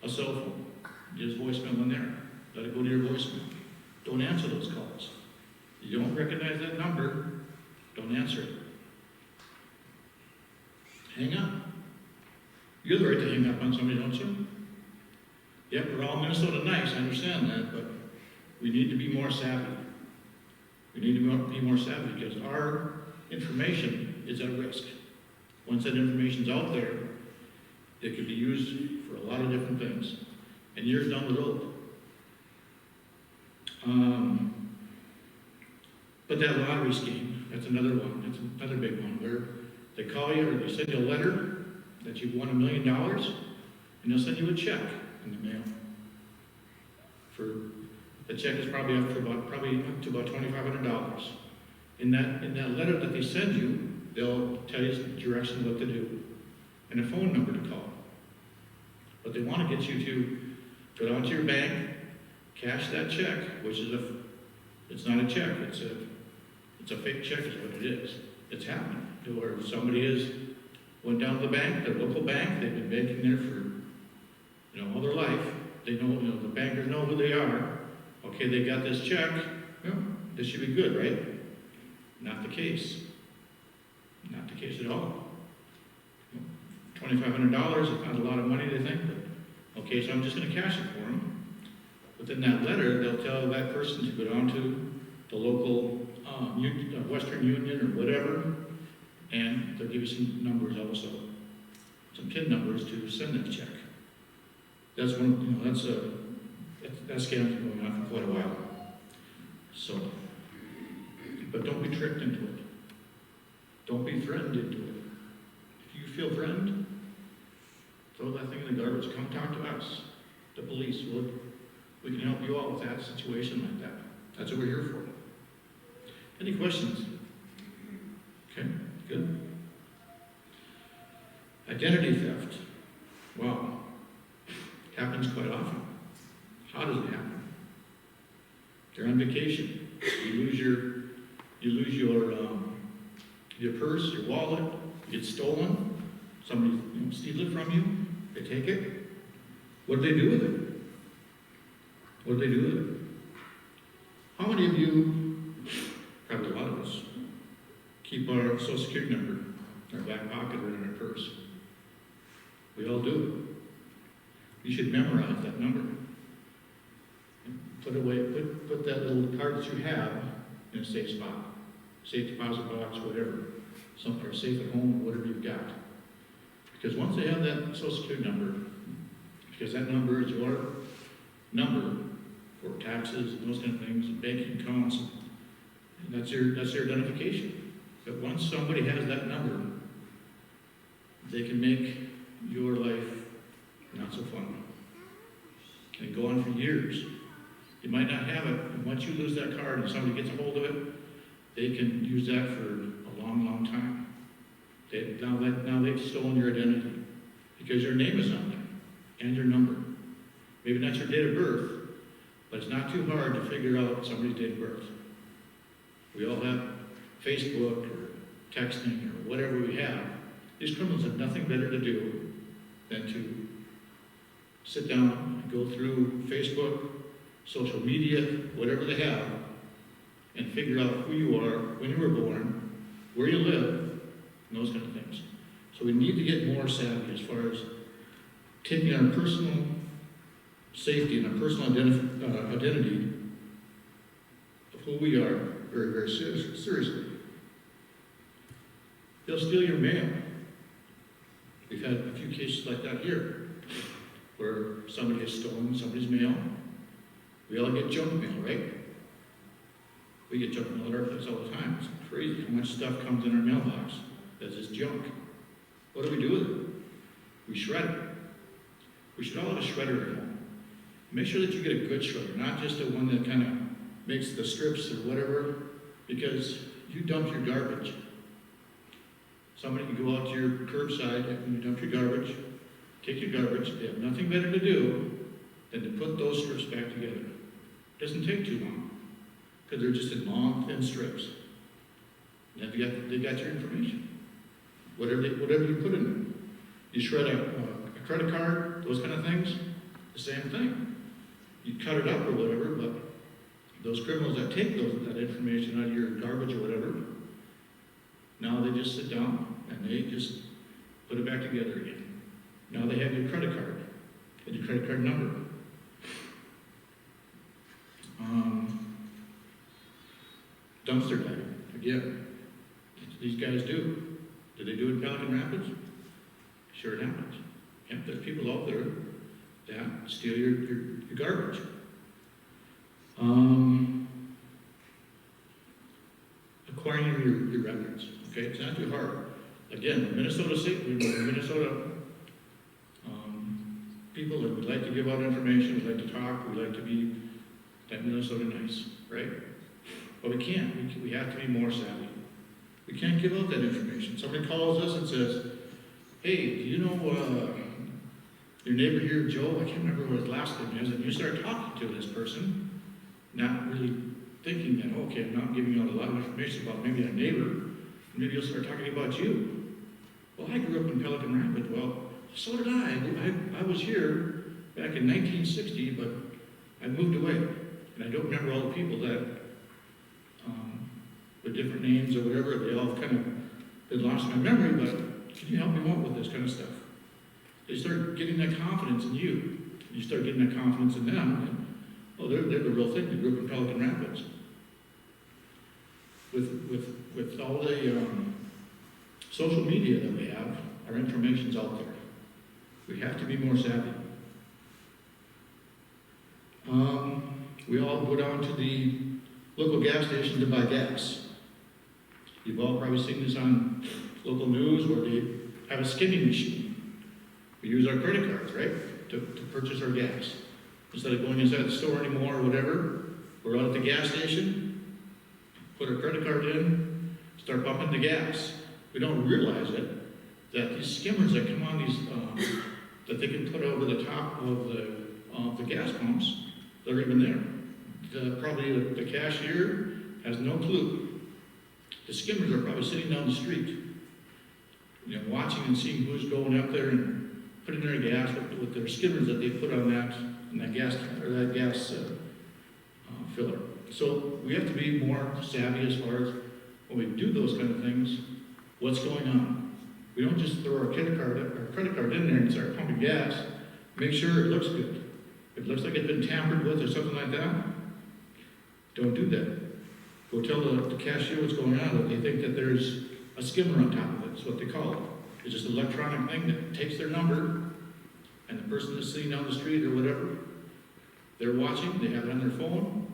a cell phone. There's voicemail in there. Let it go to your voicemail. Don't answer those calls. You don't recognize that number, don't answer it. Hang up. You have the right to hang up on somebody, don't you? Yep, we're all Minnesota nice, I understand that, but we need to be more savvy. We need to be more savvy because our information is at risk. Once that information's out there, it could be used for a lot of different things. And years down the road. But that lottery scheme, that's another one. That's another big one where they call you or they send you a letter that you've won $1 million, and they'll send you a check in the mail. The check is probably up to about $2,500. In that letter that they send you, they'll tell you the direction of what to do and a phone number to call. But they want to get you to go down to your bank, cash that check, which is it's not a check, it's a fake check is what it is. It's happening. Or somebody went down to the bank, their local bank, they've been banking there for all their life. They know, the bankers know who they are. Okay, they got this check, this should be good, right? Not the case. Not the case at all. $2,500 is not a lot of money, they think, but okay, so I'm just going to cash it for them. Within that letter, they'll tell that person to go down to the local Western Union or whatever, and they'll give you some numbers also, some PIN numbers to send that check. That's one, that scam's been going on for quite a while. So, but don't be tricked into it. Don't be threatened into it. If you feel threatened, throw that thing in the garbage. Come talk to us, the police. We can help you out with that situation like that. That's what we're here for. Any questions? Okay, good. Identity theft. Wow. Happens quite often. How does it happen? They're on vacation. You lose your purse, your wallet, you get stolen. Somebody steals it from you. They take it. What do they do with it? What do they do with it? How many of you, probably a lot of us, keep our Social Security number in our back pocket or in our purse? We all do it. You should memorize that number. Put that little card that you have in a safe spot. Safe deposit box, whatever. Or safe at home, or whatever you've got. Because once they have that Social Security number, because that number is your number for taxes and those kind of things, and banking accounts, and that's their identification. But once somebody has that number, they can make your life not so fun. And go on for years. You might not have it, and once you lose that card and somebody gets a hold of it, they can use that for a long, long time. Now they've stolen your identity because your name is on there and your number. Maybe not your date of birth, but it's not too hard to figure out somebody's date of birth. We all have Facebook or texting or whatever we have. These criminals have nothing better to do than to sit down and go through Facebook, social media, whatever they have, and figure out who you are, when you were born, where you live, and those kind of things. So we need to get more savvy as far as taking our personal safety and our personal identity of who we are very, very seriously. They'll steal your mail. We've had a few cases like that here, where somebody has stolen somebody's mail. We all get junk mail, right? We get junk mail at our place all the time. It's crazy how much stuff comes in our mailbox that's just junk. What do we do with it? We shred it. We should all have a shredder at home. Make sure that you get a good shredder, not just the one that kind of makes the strips or whatever, because you dump your garbage. Somebody can go out to your curbside and you dump your garbage, take your garbage. They have nothing better to do than to put those strips back together. It doesn't take too long, because they're just in long, thin strips. And they got your information. Whatever you put in there. You shred a credit card, those kind of things, the same thing. You cut it up or whatever, but those criminals that take that information out of your garbage or whatever, now they just sit down and they just put it back together again. Now they have your credit card and your credit card number. Dumpster diving, again, these guys do. Do they do it in Pelican Rapids? Sure it happens. Yep, there's people out there that steal your garbage. Acquiring your records, okay? It's not too hard. Again, Minnesota people that would like to give out information, we like to talk, we like to be that Minnesota nice, right? But we can't. We have to be more savvy. We can't give out that information. Somebody calls us and says, hey, do you know your neighbor here, Joe? I can't remember what his last name is. And you start talking to this person, not really thinking that, okay, I'm not giving out a lot of information about maybe a neighbor. Maybe you'll start talking about you. Well, I grew up in Pelican Rapids. Well, so did I. I was here back in 1960, but I moved away. And I don't remember all the people that, with different names or whatever, they all kind of been lost in my memory, but can you help me out with this kind of stuff? They start getting that confidence in you. You start getting that confidence in them, and, oh, they're the real thing. They grew up in Pelican Rapids. With all the social media that we have, our information's out there. We have to be more savvy. We all go down to the local gas station to buy gas. You've all probably seen this on local news where they have a skimming machine. We use our credit cards, right, to purchase our gas. Instead of going inside the store anymore or whatever, we're out at the gas station, put our credit card in, start pumping the gas. We don't realize it, that these skimmers that come on these, that they can put over the top of the gas pumps, they're even there. Probably the cashier has no clue. The skimmers are probably sitting down the street, you know, watching and seeing who's going up there and putting their gas with their skimmers that they put on that gas filler. So we have to be more savvy as far as when we do those kind of things, what's going on. We don't just throw our credit card in there and start pumping gas. Make sure it looks good. If it looks like it's been tampered with or something like that, don't do that. Go tell the cashier what's going on. If they think that there's a skimmer on top of it, that's what they call it. It's just an electronic thing that takes their number, and the person that's sitting down the street or whatever, they're watching, they have it on their phone,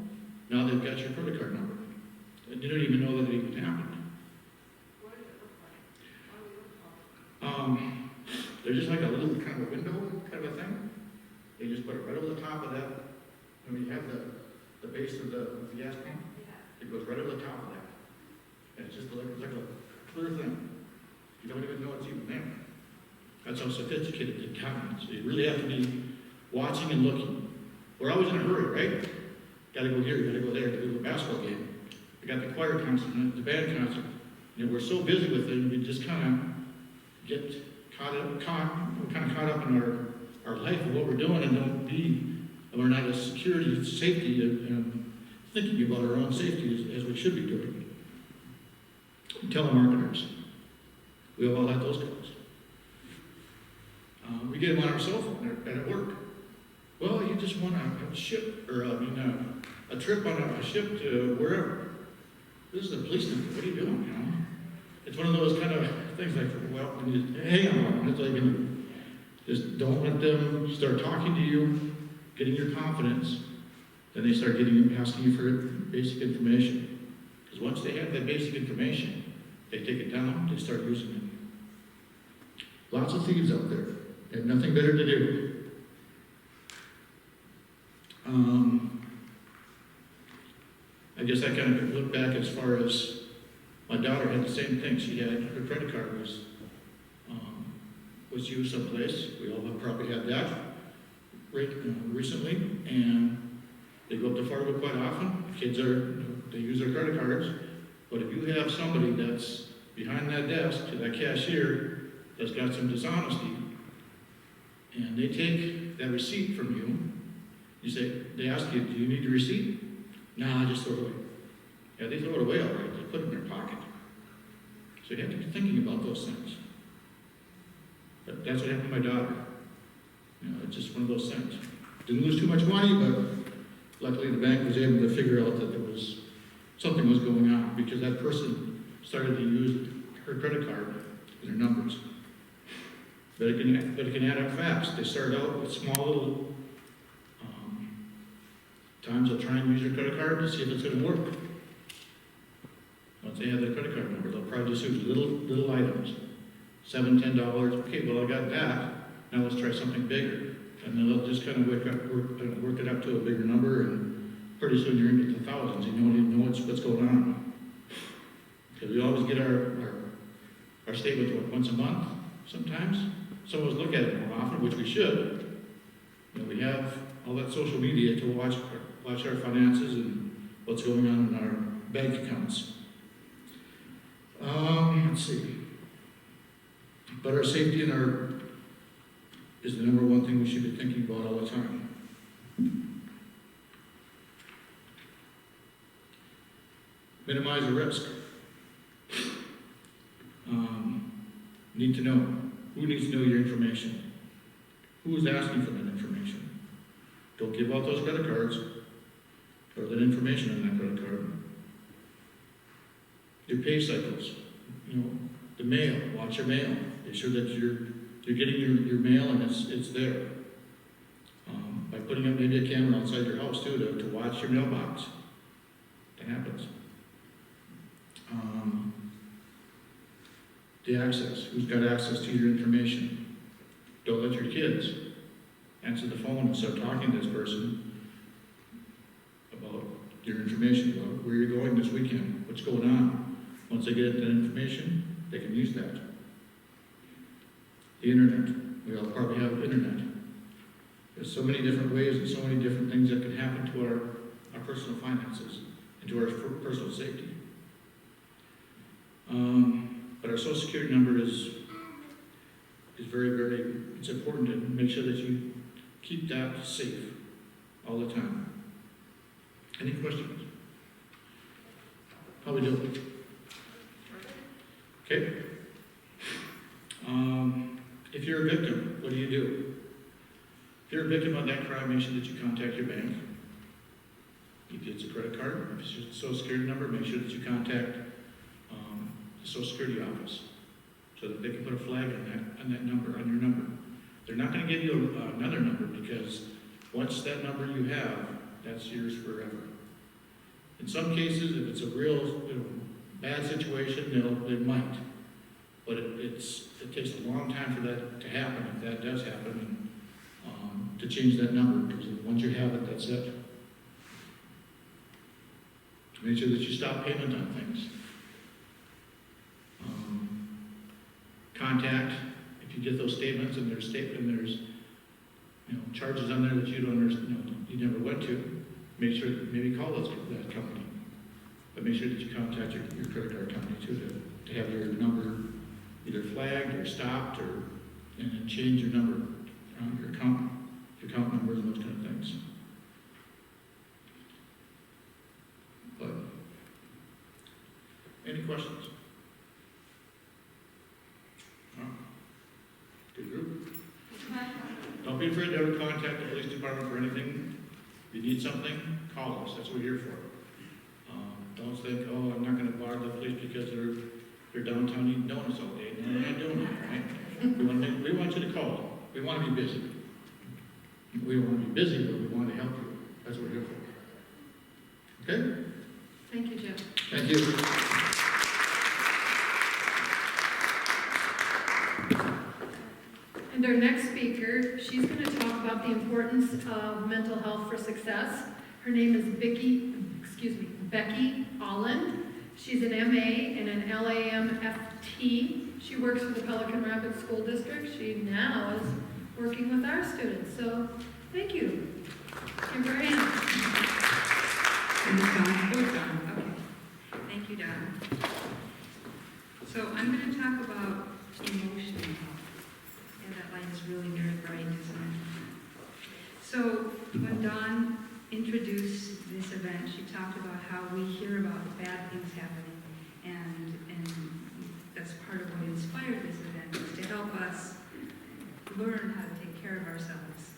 now they've got your credit card number. And you don't even know that it even happened. They're just like a little kind of a window kind of a thing. They just put it right over the top of that. When you have the base of the gas pump, it goes right over the top of that. And it's just like a clear thing. You don't even know it's even there. That's how sophisticated the accounting is. So you really have to be watching and looking. We're always in a hurry, right? Gotta go here, gotta go there, gotta go to a basketball game. We got the choir concert, the band concert. You know, we're so busy with it, we just kind of get caught up in our life and what we're doing, and we're not as security, safety, and thinking about our own safety as we should be doing. Telemarketers. We all have those guys. We get them on our cell phone at work. Well, you just want a ship, or a trip on a ship to wherever. This is a policeman. What are you doing? You know, it's one of those kind of things like, well, hang on. It's like, just don't let them start talking to you, getting your confidence. Then they start asking you for basic information. Because once they have that basic information, they take it down, they start using it. Lots of thieves out there. They have nothing better to do. I guess I kind of look back as far as my daughter had the same thing. She had her credit card was used someplace. We all have probably had that recently, and they go up to Fargo quite often. Kids they use their credit cards, but if you have somebody that's behind that desk to that cashier that's got some dishonesty, And they take that receipt from you. You say, they ask you, do you need the receipt? Nah, just throw it away. Yeah, they throw it away all right. They put it in their pocket. So you have to be thinking about those things. But that's what happened to my daughter. You know, it's just one of those things. Didn't lose too much money, but luckily the bank was able to figure out that something was going on because that person started to use her credit card and her numbers. But it can add up fast. They start out with small little times they'll try and use your credit card to see if it's going to work. Once they have their credit card number, they'll probably just use little items. $7, $10. Okay, well I got that. Now let's try something bigger. And then they'll just kind of work it up to a bigger number, and pretty soon you're into the thousands. And you don't even know what's going on. Because we always get our statements once a month. Sometimes some of us look at it more often, which we should. You know, we have all that social media to watch our finances and what's going on in our bank accounts. Let's see. But our safety is the number one thing we should be thinking about all the time. Minimize the risk. Need to know. Who needs to know your information? Who is asking for that information? Don't give out those credit cards or that information on that credit card. Your pay cycles, you know, the mail, watch your mail. Make sure that you're getting your mail and it's there. By putting up maybe a camera outside your house too to watch your mailbox. That happens. The access. Who's got access to your information? Don't let your kids answer the phone and start talking to this person about your information, about where you're going this weekend, what's going on. Once they get that information, they can use that. The internet. We all probably have internet. There's so many different ways and so many different things that can happen to our personal finances and to our personal safety. But our social security number is very, very, it's important to make sure that you keep that safe all the time. Any questions? How we doing? Okay. If you're a victim, what do you do? If you're a victim of that crime, make sure that you contact your bank. If it's a credit card, if it's your social security number, make sure that you contact the Social Security office so that they can put a flag on that number, on your number. They're not going to give you another number because once that number you have, that's yours forever. In some cases, if it's a real bad situation, they might. But it takes a long time for that to happen, if that does happen, and to change that number, because once you have it, that's it. Make sure that you stop payment on things. Contact, if you get those statements and there's charges on there that you don't understand, you never went to, make sure that maybe call that company. But make sure that you contact your credit card company too to have your number either flagged or stopped and then change your number, your account numbers and those kind of things. But any questions? No? Good group. Don't be afraid to ever contact the police department for anything. If you need something, call us. That's what we're here for. Don't think, oh, I'm not going to bother the police because they're downtown eating donuts all day. No, we're not doing that, right? We want you to call. We want to be busy. We don't want to be busy, but we want to help you. That's what we're here for. Okay? Thank you, Jeff. Thank you. And our next speaker, she's going to talk about the importance of mental health for success. Her name is Becky Holland. She's an MA and an LAMFT. She works for the Pelican Rapids School District. She now is working with our students. So, thank you. Give her a hand. Okay. Thank you, Donna. So I'm going to talk about emotional health. Yeah, that line is really very bright. So when Dawn introduced this event, she talked about how we hear about bad things happening, and that's part of what inspired this event, is to help us learn how to take care of ourselves.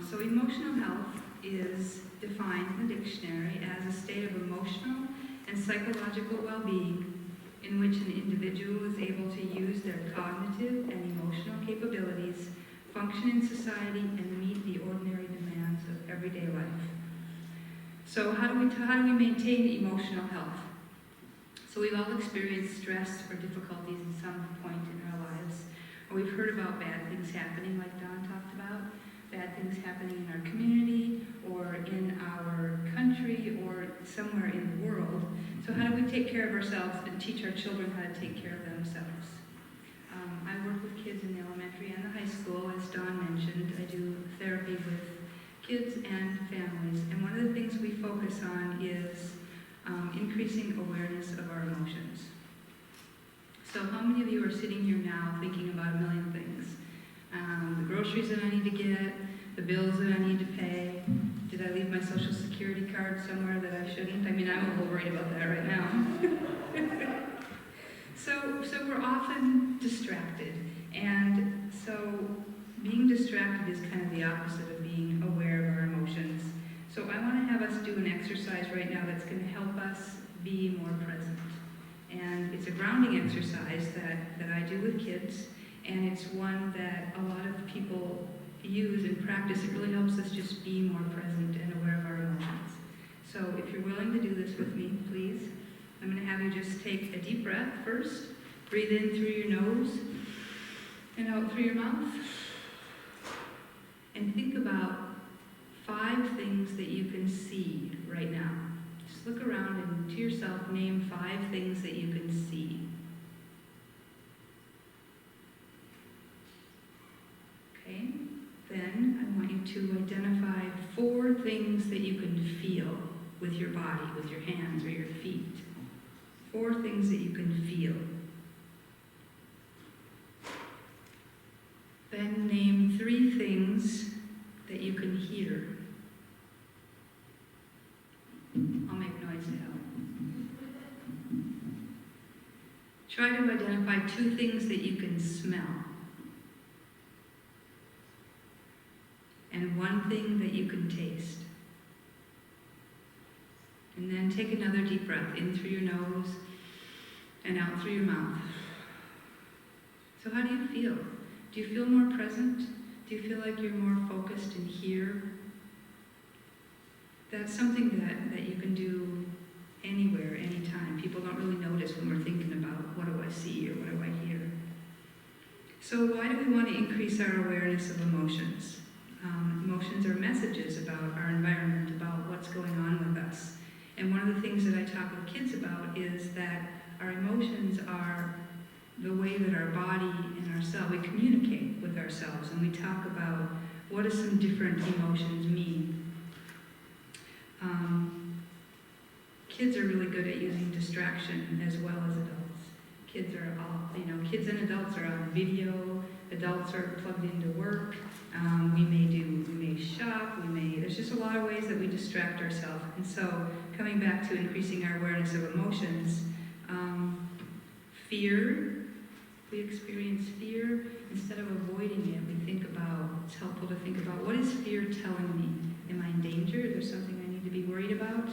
So emotional health is defined in the dictionary as a state of emotional and psychological well-being in which an individual is able to use their cognitive and emotional capabilities, function in society, and meet the ordinary demands of everyday life. So how do we maintain emotional health? So we've all experienced stress or difficulties at some point in our lives, or we've heard about bad things happening, like Don talked about, bad things happening in our community, or in our country, or somewhere in the world. So how do we take care of ourselves and teach our children how to take care of themselves? I work with kids in the elementary and the high school. As Dawn mentioned, I do therapy with kids and families. And one of the things we focus on is increasing awareness of our emotions. So how many of you are sitting here now thinking about a million things? The groceries that I need to get, the bills that I need to pay. Did I leave my social security card somewhere that I shouldn't? I mean, I'm a little worried about that right now. So we're often distracted. And so being distracted is kind of the opposite of being aware of our emotions. So I want to have us do an exercise right now that's going to help us be more present. And it's a grounding exercise that I do with kids, and it's one that a lot of people use and practice. It really helps us just be more present and aware of our emotions. So if you're willing to do this with me, please, I'm going to have you just take a deep breath first. Breathe in through your nose and out through your mouth. And think about 5 things that you can see right now. Just look around and to yourself name 5 things that you can see. Okay? Then I want you to identify 4 things that you can feel with your body, with your hands or your feet. 4 things that you can feel. Then name 3 things that you can hear. I'll make noise to help. Try to identify 2 things that you can smell. And 1 thing that you can taste. And then take another deep breath in through your nose and out through your mouth. So how do you feel? Do you feel more present? Do you feel like you're more focused in here? That's something that you can do anywhere, anytime. People don't really notice when we're thinking about what do I see or what do I hear. So why do we want to increase our awareness of emotions? Emotions are messages about our environment, about what's going on with us. And one of the things that I talk with kids about is that our emotions are the way that our body and ourselves, we communicate with ourselves, and we talk about what do some different emotions mean. Kids are really good at using distraction as well as adults. Kids and adults are on video, adults are plugged into work, we may shop, there's just a lot of ways that we distract ourselves. And so, coming back to increasing our awareness of emotions, fear, we experience fear, instead of avoiding it, it's helpful to think about, what is fear telling me? Am I in danger? Is there something I need to be worried about?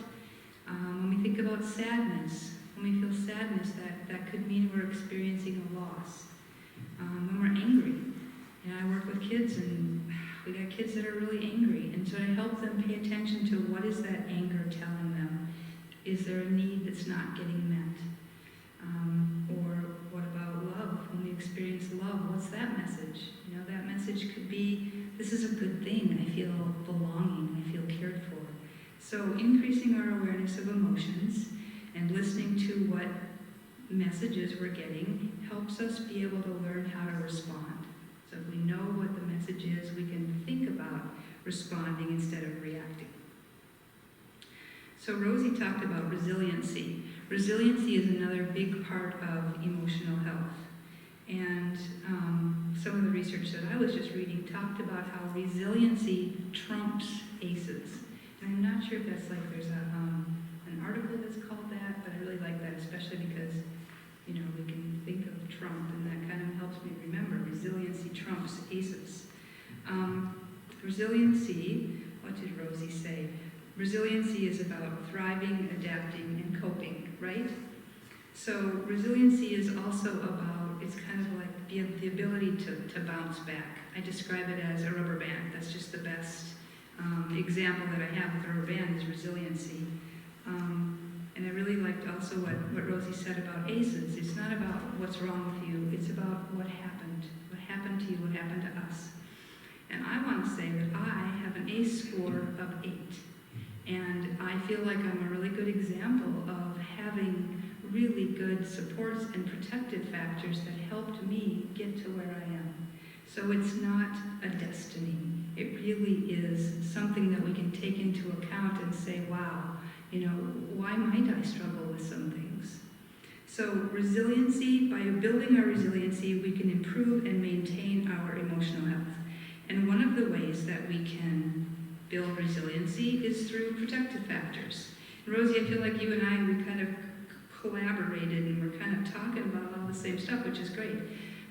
When we think about sadness, when we feel sadness, that could mean we're experiencing a loss. When we're angry, I work with kids, and we got kids that are really angry, and so to help them pay attention to what is that anger telling them? Is there a need that's not getting met? Or what about love? When we experience love, what's that message? That message could be, this is a good thing. I feel belonging. I feel cared for. So increasing our awareness of emotions and listening to what messages we're getting helps us be able to learn how to respond. So if we know what the message is, we can think about responding instead of reacting. So Rosie talked about resiliency. Resiliency is another big part of emotional health. And some of the research that I was just reading talked about how resiliency trumps ACEs. And I'm not sure if that's like there's an article that's called that, but I really like that, especially because, you know, we can think of Trump, and that kind of helps me remember resiliency trumps ACEs. Resiliency, what did Rosie say? Resiliency is about thriving, adapting, and coping, right? So resiliency is also about, it's kind of like the ability to bounce back. I describe it as a rubber band. That's just the best example that I have with a rubber band is resiliency. And I really liked also what Rosie said about ACEs. It's not about what's wrong with you. It's about what happened. What happened to you, what happened to us. And I want to say that I have an ACE score of 8. And I feel like I'm a really good example of having really good supports and protective factors that helped me get to where I am. So it's not a destiny. It really is something that we can take into account and say, wow, you know, why might I struggle with some things? So resiliency, by building our resiliency, we can improve and maintain our emotional health. And one of the ways that we can build resiliency is through protective factors. And Rosie, I feel like you and I, we kind of collaborated and we're kind of talking about all the same stuff, which is great.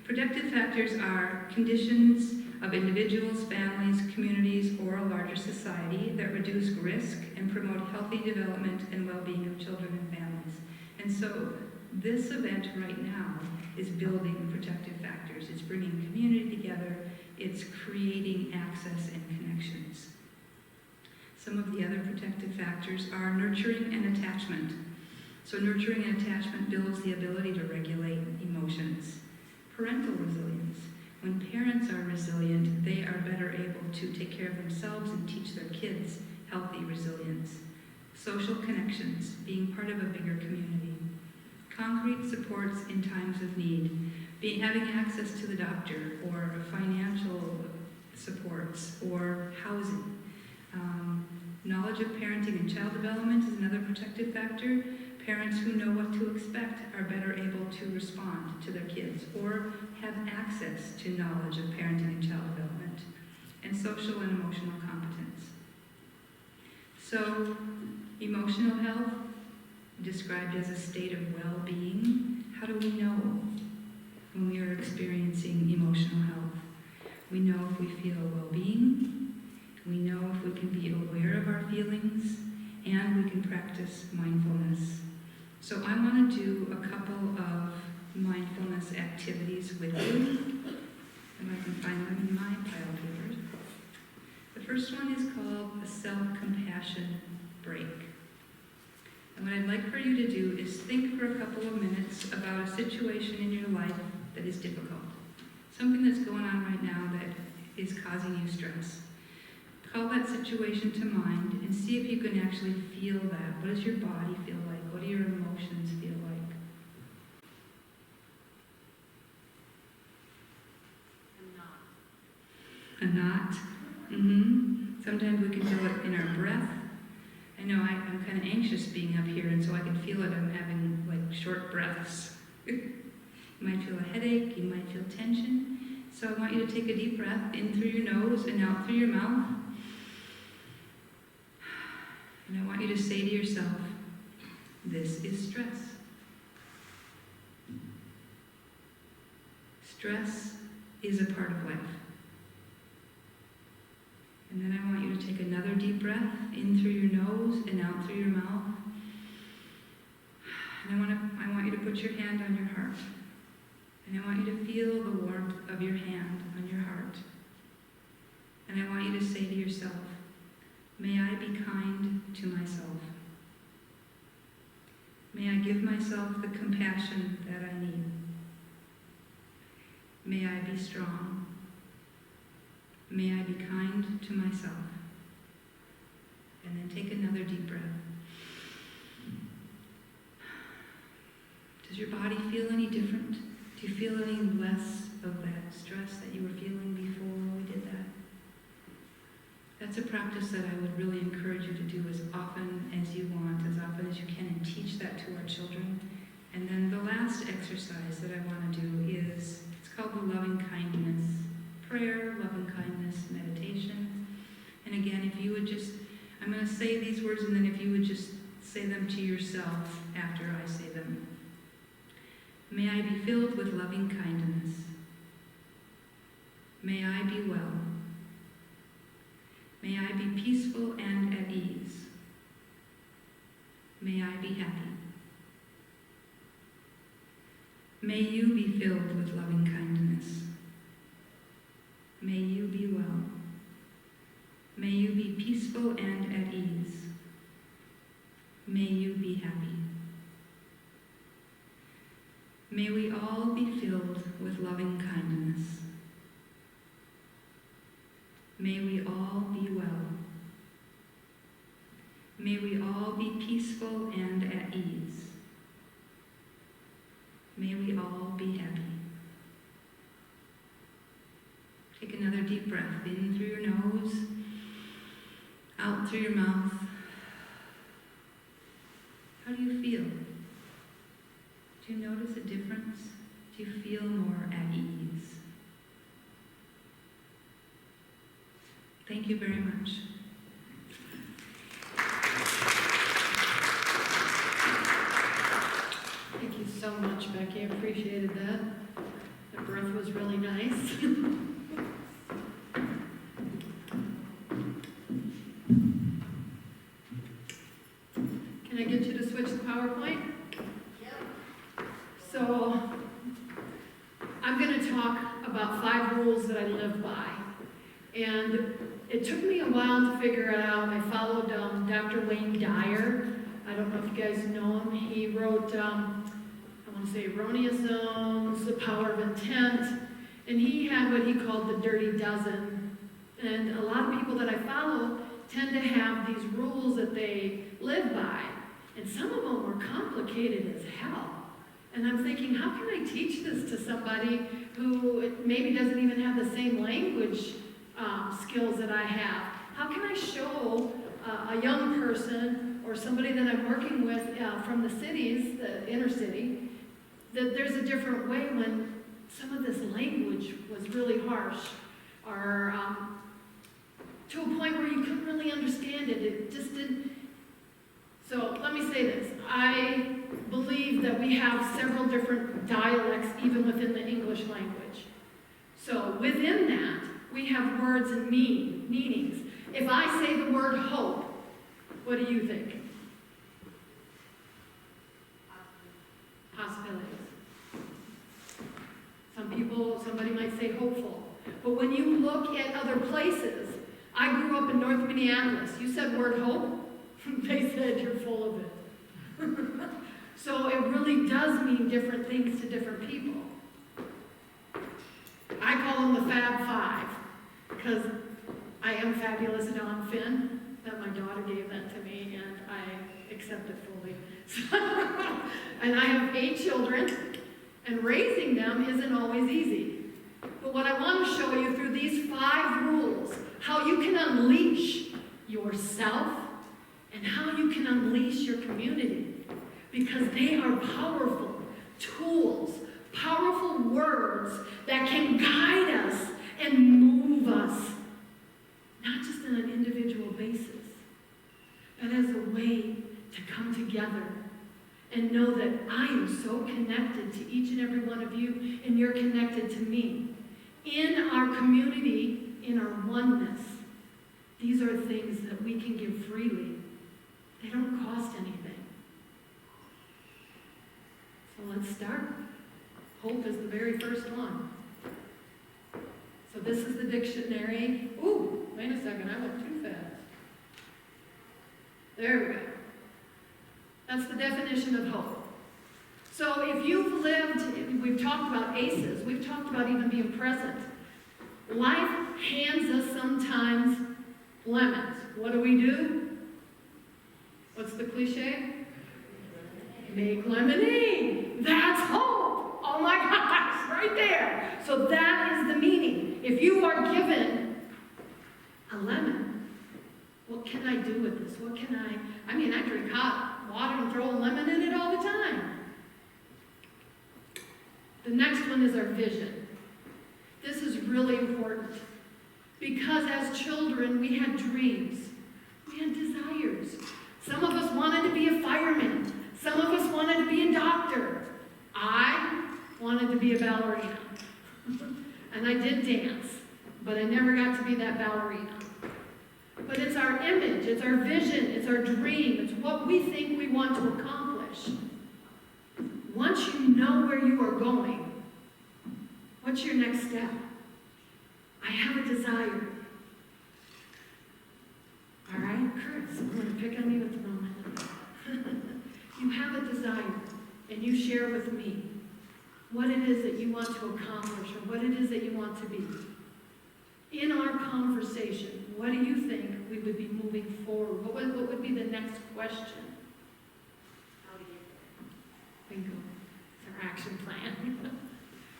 Protective factors are conditions of individuals, families, communities, or a larger society that reduce risk and promote healthy development and well-being of children and families. And so this event right now is building protective factors. It's bringing community together. It's creating access and connections. Some of the other protective factors are nurturing and attachment. So nurturing and attachment builds the ability to regulate emotions. Parental resilience. When parents are resilient, they are better able to take care of themselves and teach their kids healthy resilience. Social connections, being part of a bigger community. Concrete supports in times of need. Having access to the doctor or financial supports or housing. Knowledge of parenting and child development is another protective factor. Parents who know what to expect are better able to respond to their kids or have access to knowledge of parenting and child development. And social and emotional competence. So, emotional health, described as a state of well-being. How do we know when we are experiencing emotional health? We know if we feel well-being. We know if we can be aware of our feelings, and we can practice mindfulness. So I want to do a couple of mindfulness activities with you, and I can find them in my pile of papers. The first one is called a self-compassion break. And what I'd like for you to do is think for a couple of minutes about a situation in your life that is difficult. Something that's going on right now that is causing you stress. Call that situation to mind and see if you can actually feel that. What does your body feel like? What do your emotions feel like? A knot. Sometimes we can feel it in our breath. I know I'm kind of anxious being up here, and so I can feel it. I'm having like short breaths. You might feel a headache. You might feel tension. So I want you to take a deep breath in through your nose and out through your mouth. And I want you to say to yourself, this is stress. Stress is a part of life. And then I want you to take another deep breath in through your nose and out through your mouth. And I want you to put your hand on your heart. And I want you to feel the warmth of your hand on your heart. And I want you to say to yourself, may I be kind to myself. May I give myself the compassion that I need. May I be strong. May I be kind to myself. And then take another deep breath. Does your body feel any different? Do you feel any less of that stress that you were feeling before we did that? That's a practice that I would really encourage you to do as often as you want, as often as you can, and teach that to our children And then the last exercise that I want to do is, it's called the loving kindness prayer, loving kindness meditation. And again, if you would just, I'm going to say these words, and then if you would just say them to yourself after I say them. May I be filled with loving kindness. May I be well. May I be peaceful and at ease. May I be happy. May you be filled with loving kindness. May you be well. May you be peaceful and at ease. May you be happy. May we all be filled with loving kindness. May we all be well. May we all be peaceful and at ease. May we all be happy. Take another deep breath in through your nose, out through your mouth. How do you feel? Do you notice a difference? Do you feel more at ease? Thank you very much. Thank you so much, Becky. I appreciated that. The breath was really nice. Can I get you to switch the PowerPoint? Yep. So, I'm going to talk about 5 rules that I live by. And it took me a while to figure it out. I followed Dr. Wayne Dyer. I don't know if you guys know him. He wrote, I want to say, Erroneous Zones, The Power of Intent, and he had what he called the Dirty Dozen. And a lot of people that I follow tend to have these rules that they live by, and some of them are complicated as hell. And I'm thinking, how can I teach this to somebody who maybe doesn't even have the same language skills that I have? How can I show a young person or somebody that I'm working with from the cities, the inner city, that there's a different way when some of this language was really harsh, or to a point where you couldn't really understand it. It just didn't. So let me say this. I believe that we have several different dialects even within the English language. So within that, we have words and meanings. If I say the word hope, what do you think? Possibilities. Somebody might say hopeful. But when you look at other places, I grew up in North Minneapolis. You said word hope? They said you're full of it. So it really does mean different things to different people. I call them the Fab Five, because I am fabulous Dawn Finn. That my daughter gave that to me, and I accept it fully. And I have 8 children, and raising them isn't always easy. But what I want to show you through these 5 rules, how you can unleash yourself and how you can unleash your community. Because they are powerful tools, powerful words that can guide us and move us, not just on an individual basis, but as a way to come together and know that I am so connected to each and every one of you, and you're connected to me. In our community, in our oneness, these are things that we can give freely. They don't cost anything. So let's start. Hope is the very first one. So this is the dictionary. Ooh, wait a second, I went too fast. There we go. That's the definition of hope. So if you've lived, we've talked about ACEs, we've talked about even being present. Life hands us sometimes lemons. What do? What's the cliche? Make lemonade. That's hope. Oh my gosh, right there. So that is the meaning. If you are given a lemon, what can I do with this? What can I drink hot water and throw a lemon in it all the time. The next one is our vision. This is really important because as children, we had dreams. We had desires. Some of us wanted to be a fireman. Some of us wanted to be a doctor. I wanted to be a ballerina. And I did dance, but I never got to be that ballerina. But it's our image, it's our vision, it's our dream, it's what we think we want to accomplish. Once you know where you are going, what's your next step? I have a desire. All right, Chris, I'm going to pick on you at the moment. You have a desire, and you share with me what it is that you want to accomplish or what it is that you want to be. In our conversation, what do you think we would be moving forward? What would be the next question? How do you get there? Bingo. It's our action plan.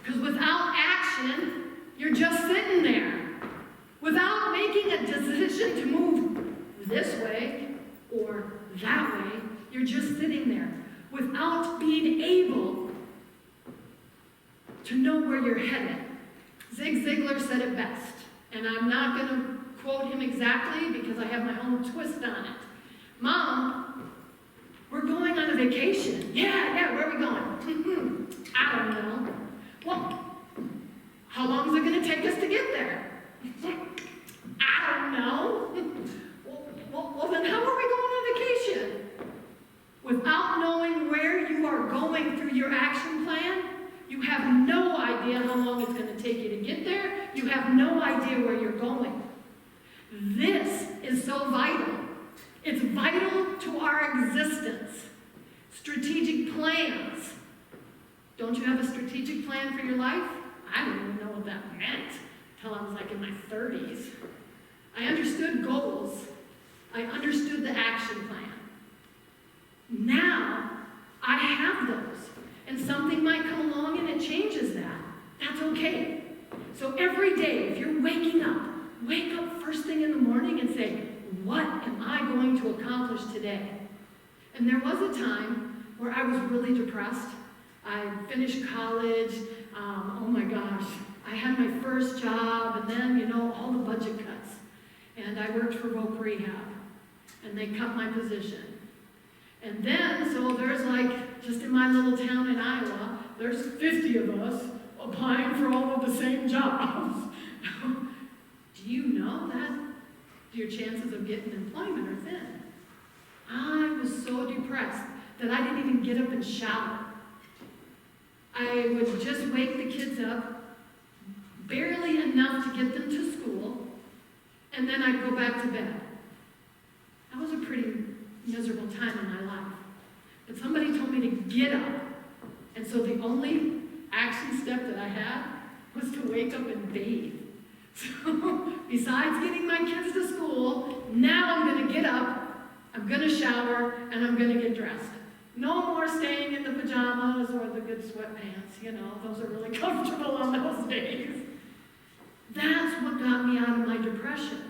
Because without action, you're just sitting there. Without making a decision to move this way or that way, you're just sitting there. Without being able to know where you're headed. Zig Ziglar said it best. And I'm not going to quote him exactly because I have my own twist on it. Mom, we're going on a vacation. Yeah, where are we going? I don't know. Well, how long is it going to take us to get there? I don't know. Well, then how are we going on vacation? Without knowing where you are going through your action plan, you have no idea how long it's going to take you to get there. You have no idea where you're going. This is so vital. It's vital to our existence. Strategic plans. Don't you have a strategic plan for your life? I didn't even know what that meant until I was like in my 30s. I understood goals. I understood the action plan. Now, I have those. And something might come along and it changes that. That's okay. So every day, if you're waking up, wake up first thing in the morning and say, what am I going to accomplish today? And there was a time where I was really depressed. I finished college. Oh my gosh. I had my first job and then, all the budget cuts. And I worked for Voc Rehab. And they cut my position. And then, so there's just in my little town in Iowa, there's 50 of us applying for all of the same jobs. Do you know that your chances of getting employment are thin? I was so depressed that I didn't even get up and shower. I would just wake the kids up, barely enough to get them to school, and then I'd go back to bed. That was a pretty miserable time in my life. But somebody told me to get up. And so the only action step that I had was to wake up and bathe. So besides getting my kids to school, now I'm going to get up, I'm going to shower, and I'm going to get dressed. No more staying in the pajamas or the good sweatpants. Those are really comfortable on those days. That's what got me out of my depression.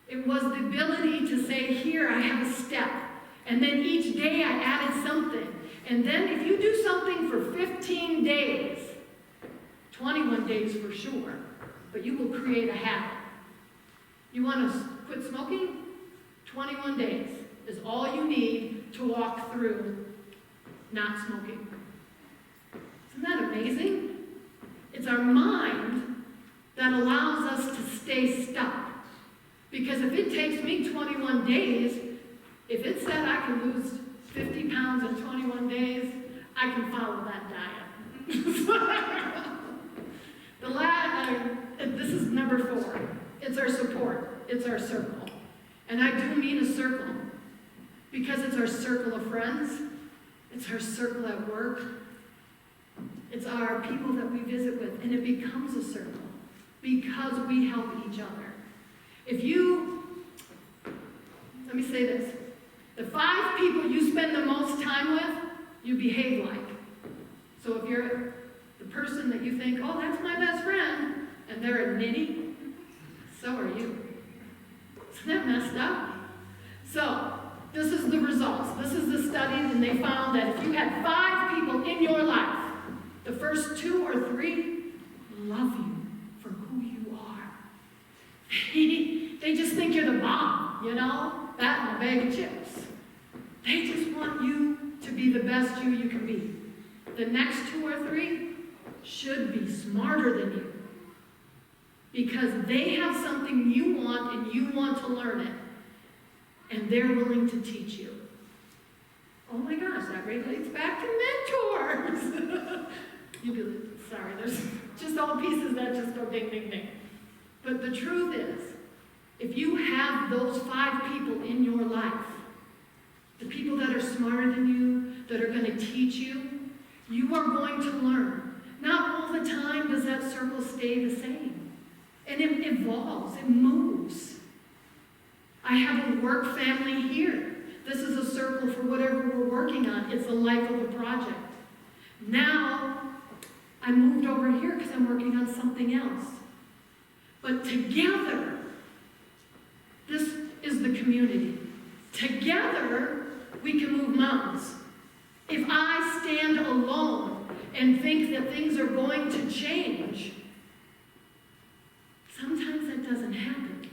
It was the ability to say, here, I have a step. And then each day I added something. And then if you do something for 15 days, 21 days for sure, but you will create a habit. You want to quit smoking? 21 days is all you need to walk through not smoking. Isn't that amazing? It's our mind that allows us to stay stuck. Because if it takes me 21 days, if it said I can lose 50 pounds in 21 days, I can follow that diet. This is number 4. It's our support. It's our circle. And I do mean a circle because it's our circle of friends. It's our circle at work. It's our people that we visit with. And it becomes a circle because we help each other. Let me say this. The 5 people you spend the most time with, you behave like. So if you're the person that you think, oh, that's my best friend, and they're a nitty, so are you. Isn't that messed up? So, this is the results. This is the study, and they found that if you had 5 people in your life The first 2 or 3 love you for who you are. They just think you're the bomb, you know? That and a bag of chips. They just want you to be the best you can be. The next 2 or 3 should be smarter than you. Because they have something you want and you want to learn it. And they're willing to teach you. Oh my gosh, that relates back to mentors. Sorry, there's just all pieces that just go ding, ding, ding. But the truth is, if you have those 5 people in your life, the people that are smarter than you, that are going to teach you, you are going to learn. Not all the time does that circle stay the same. And it evolves, it moves. I have a work family here. This is a circle for whatever we're working on. It's the life of a project. Now, I moved over here because I'm working on something else. But together, this is the community. Together, we can move mountains. If I stand alone and think that things are going to change, sometimes that doesn't happen.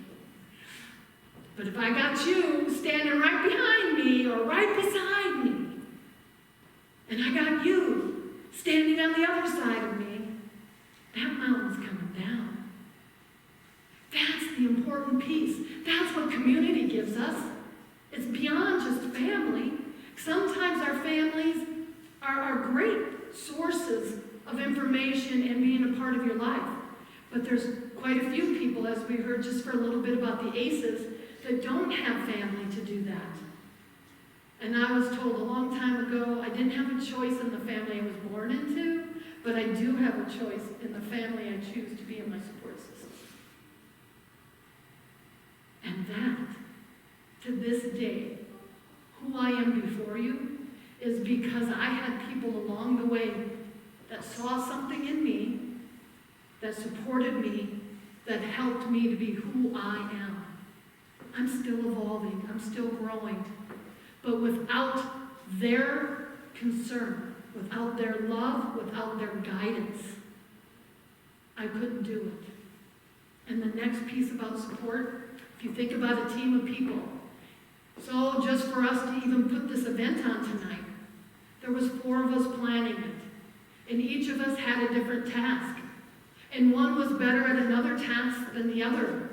But if I got you standing right behind me or right beside me, and I got you standing on the other side of me, that mountain's coming down. That's the important piece. That's what community gives us. It's beyond just family. Sometimes our families are great sources of information and being a part of your life. But there's quite a few people, as we heard just for a little bit about the ACEs, that don't have family to do that. And I was told a long time ago, I didn't have a choice in the family I was born into, but I do have a choice in the family I choose to be in my support system. And that, to this day, who I am before you, is because I had people along the way that saw something in me, that supported me, that helped me to be who I am. I'm still evolving, I'm still growing. But without their concern, without their love, without their guidance, I couldn't do it. And the next piece about support, if you think about a team of people, so just for us to even put this event on tonight, there was 4 of us planning it. And each of us had a different task. And one was better at another task than the other.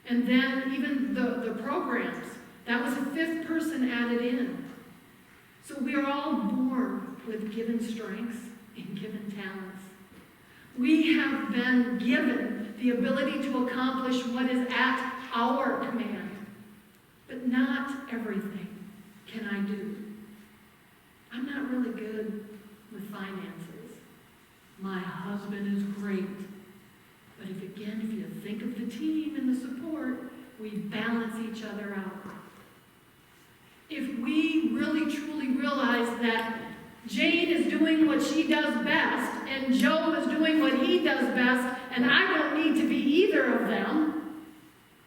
And then even the programs, that was a 5th person added in. So we are all born with given strengths and given talents. We have been given the ability to accomplish what is at our command. But not everything can I do. I'm not really good with finances. My husband is great. But if you think of the team and the support, we balance each other out. If we really truly realize that Jane is doing what she does best, and Joe is doing what he does best, and I don't need to be either of them,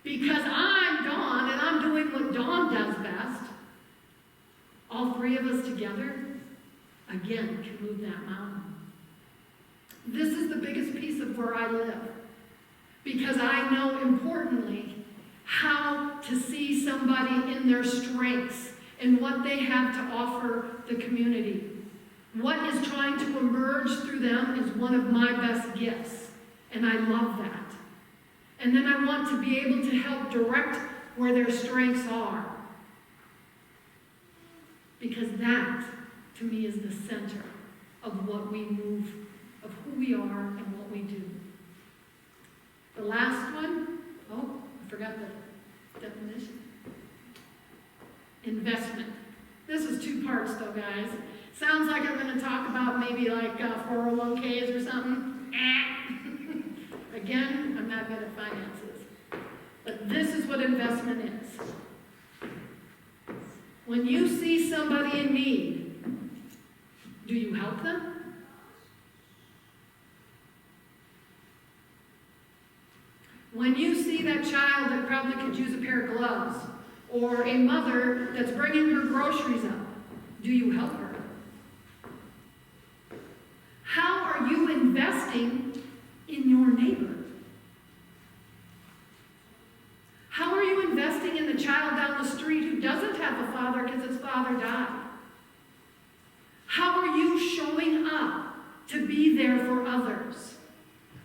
because I'm Dawn and I'm doing what Dawn does best, all 3 of us together, again, can move that mountain. This is the biggest piece of where I live. Because I know, importantly, how to see somebody in their strengths and what they have to offer the community. What is trying to emerge through them is one of my best gifts. And I love that. And then I want to be able to help direct where their strengths are. Because that, to me, is the center of what we move, of who we are and what we do. The last one, I forgot the definition. Investment. This is 2 parts though, guys. Sounds like I'm going to talk about maybe like 401ks or something. Again, I'm not good at finances. But this is what investment is. When you see somebody in need, do you help them? When you see that child that probably could use a pair of gloves, or a mother that's bringing her groceries up, do you help her? How investing in your neighbor? How are you investing in the child down the street who doesn't have a father because his father died? How are you showing up to be there for others?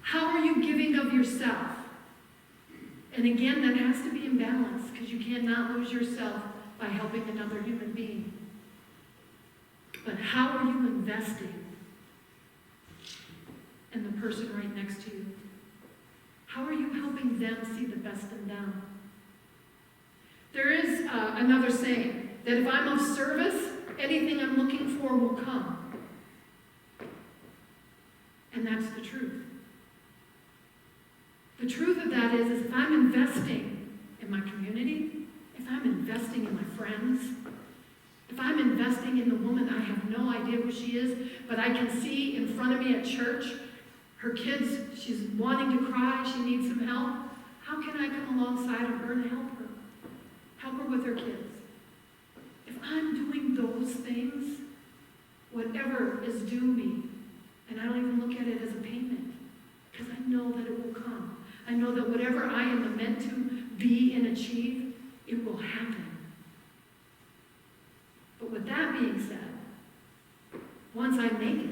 How are you giving of yourself? And again, that has to be in balance, because you cannot lose yourself by helping another human being. But how are you investing in the person right next to you? How are you helping them see the best in them? There is another saying, that if I'm of service, anything I'm looking for will come. And that's the truth. The truth of that is if I'm investing in my community, if I'm investing in my friends, if I'm investing in the woman, I have no idea who she is, but I can see in front of me at church, her kids, she's wanting to cry, she needs some help. How can I come alongside of her and help her? Help her with her kids. If I'm doing those things, whatever is due me, and I don't even look at it as a payment, because I know that it will come. I know that whatever I am meant to be and achieve, it will happen. But with that being said, once I make it,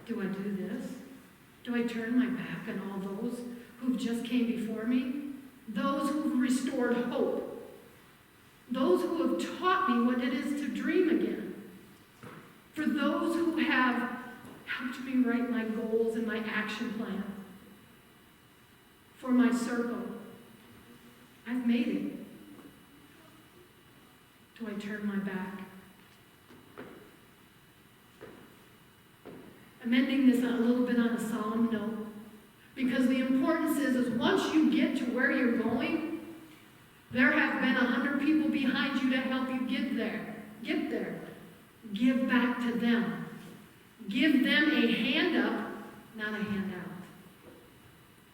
do I do this? Do I turn my back on all those who've just came before me? Those who've restored hope. Those who have taught me what it is to dream again. For those who have helped me write my goals and my action plan. For my circle. I've made it. Do I turn my back? I'm ending this a little bit on a solemn note, because the importance is once you get to where you're going, there have been 100 people behind you to help you get there. Get there. Give back to them. Give them a hand up, not a handout.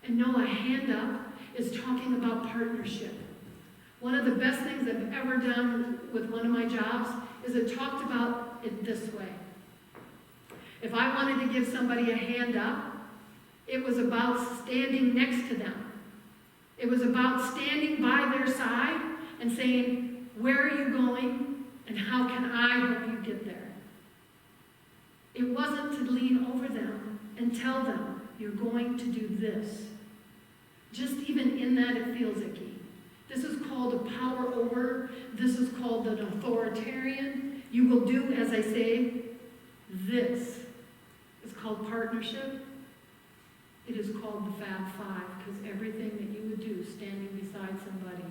And no, a hand up is talking about partnership. One of the best things I've ever done with one of my jobs is it talked about it this way. If I wanted to give somebody a hand up, it was about standing next to them. It was about standing by their side and saying, where are you going and how can I help you get there? It wasn't to lean over them and tell them, you're going to do this. Just even in that, it feels icky. This is called a power over. This is called an authoritarian. You will do as I say. This is called partnership. It is called the Fab Five, because everything that you would do standing beside somebody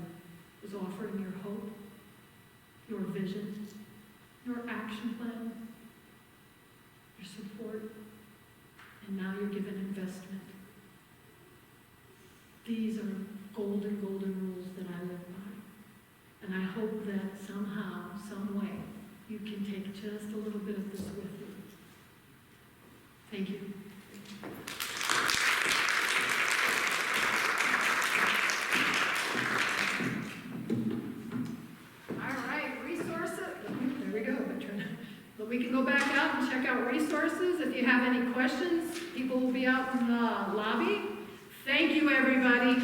is offering your hope, your vision, your action plan, your support, and now you're given investment. These are golden, golden rules that I live by. And I hope that somehow, some way, you can take just a little bit of this with you. Thank you. All right, resources. There we go. But we can go back out and check out resources. If you have any questions, people will be out in the lobby. Thank you, everybody.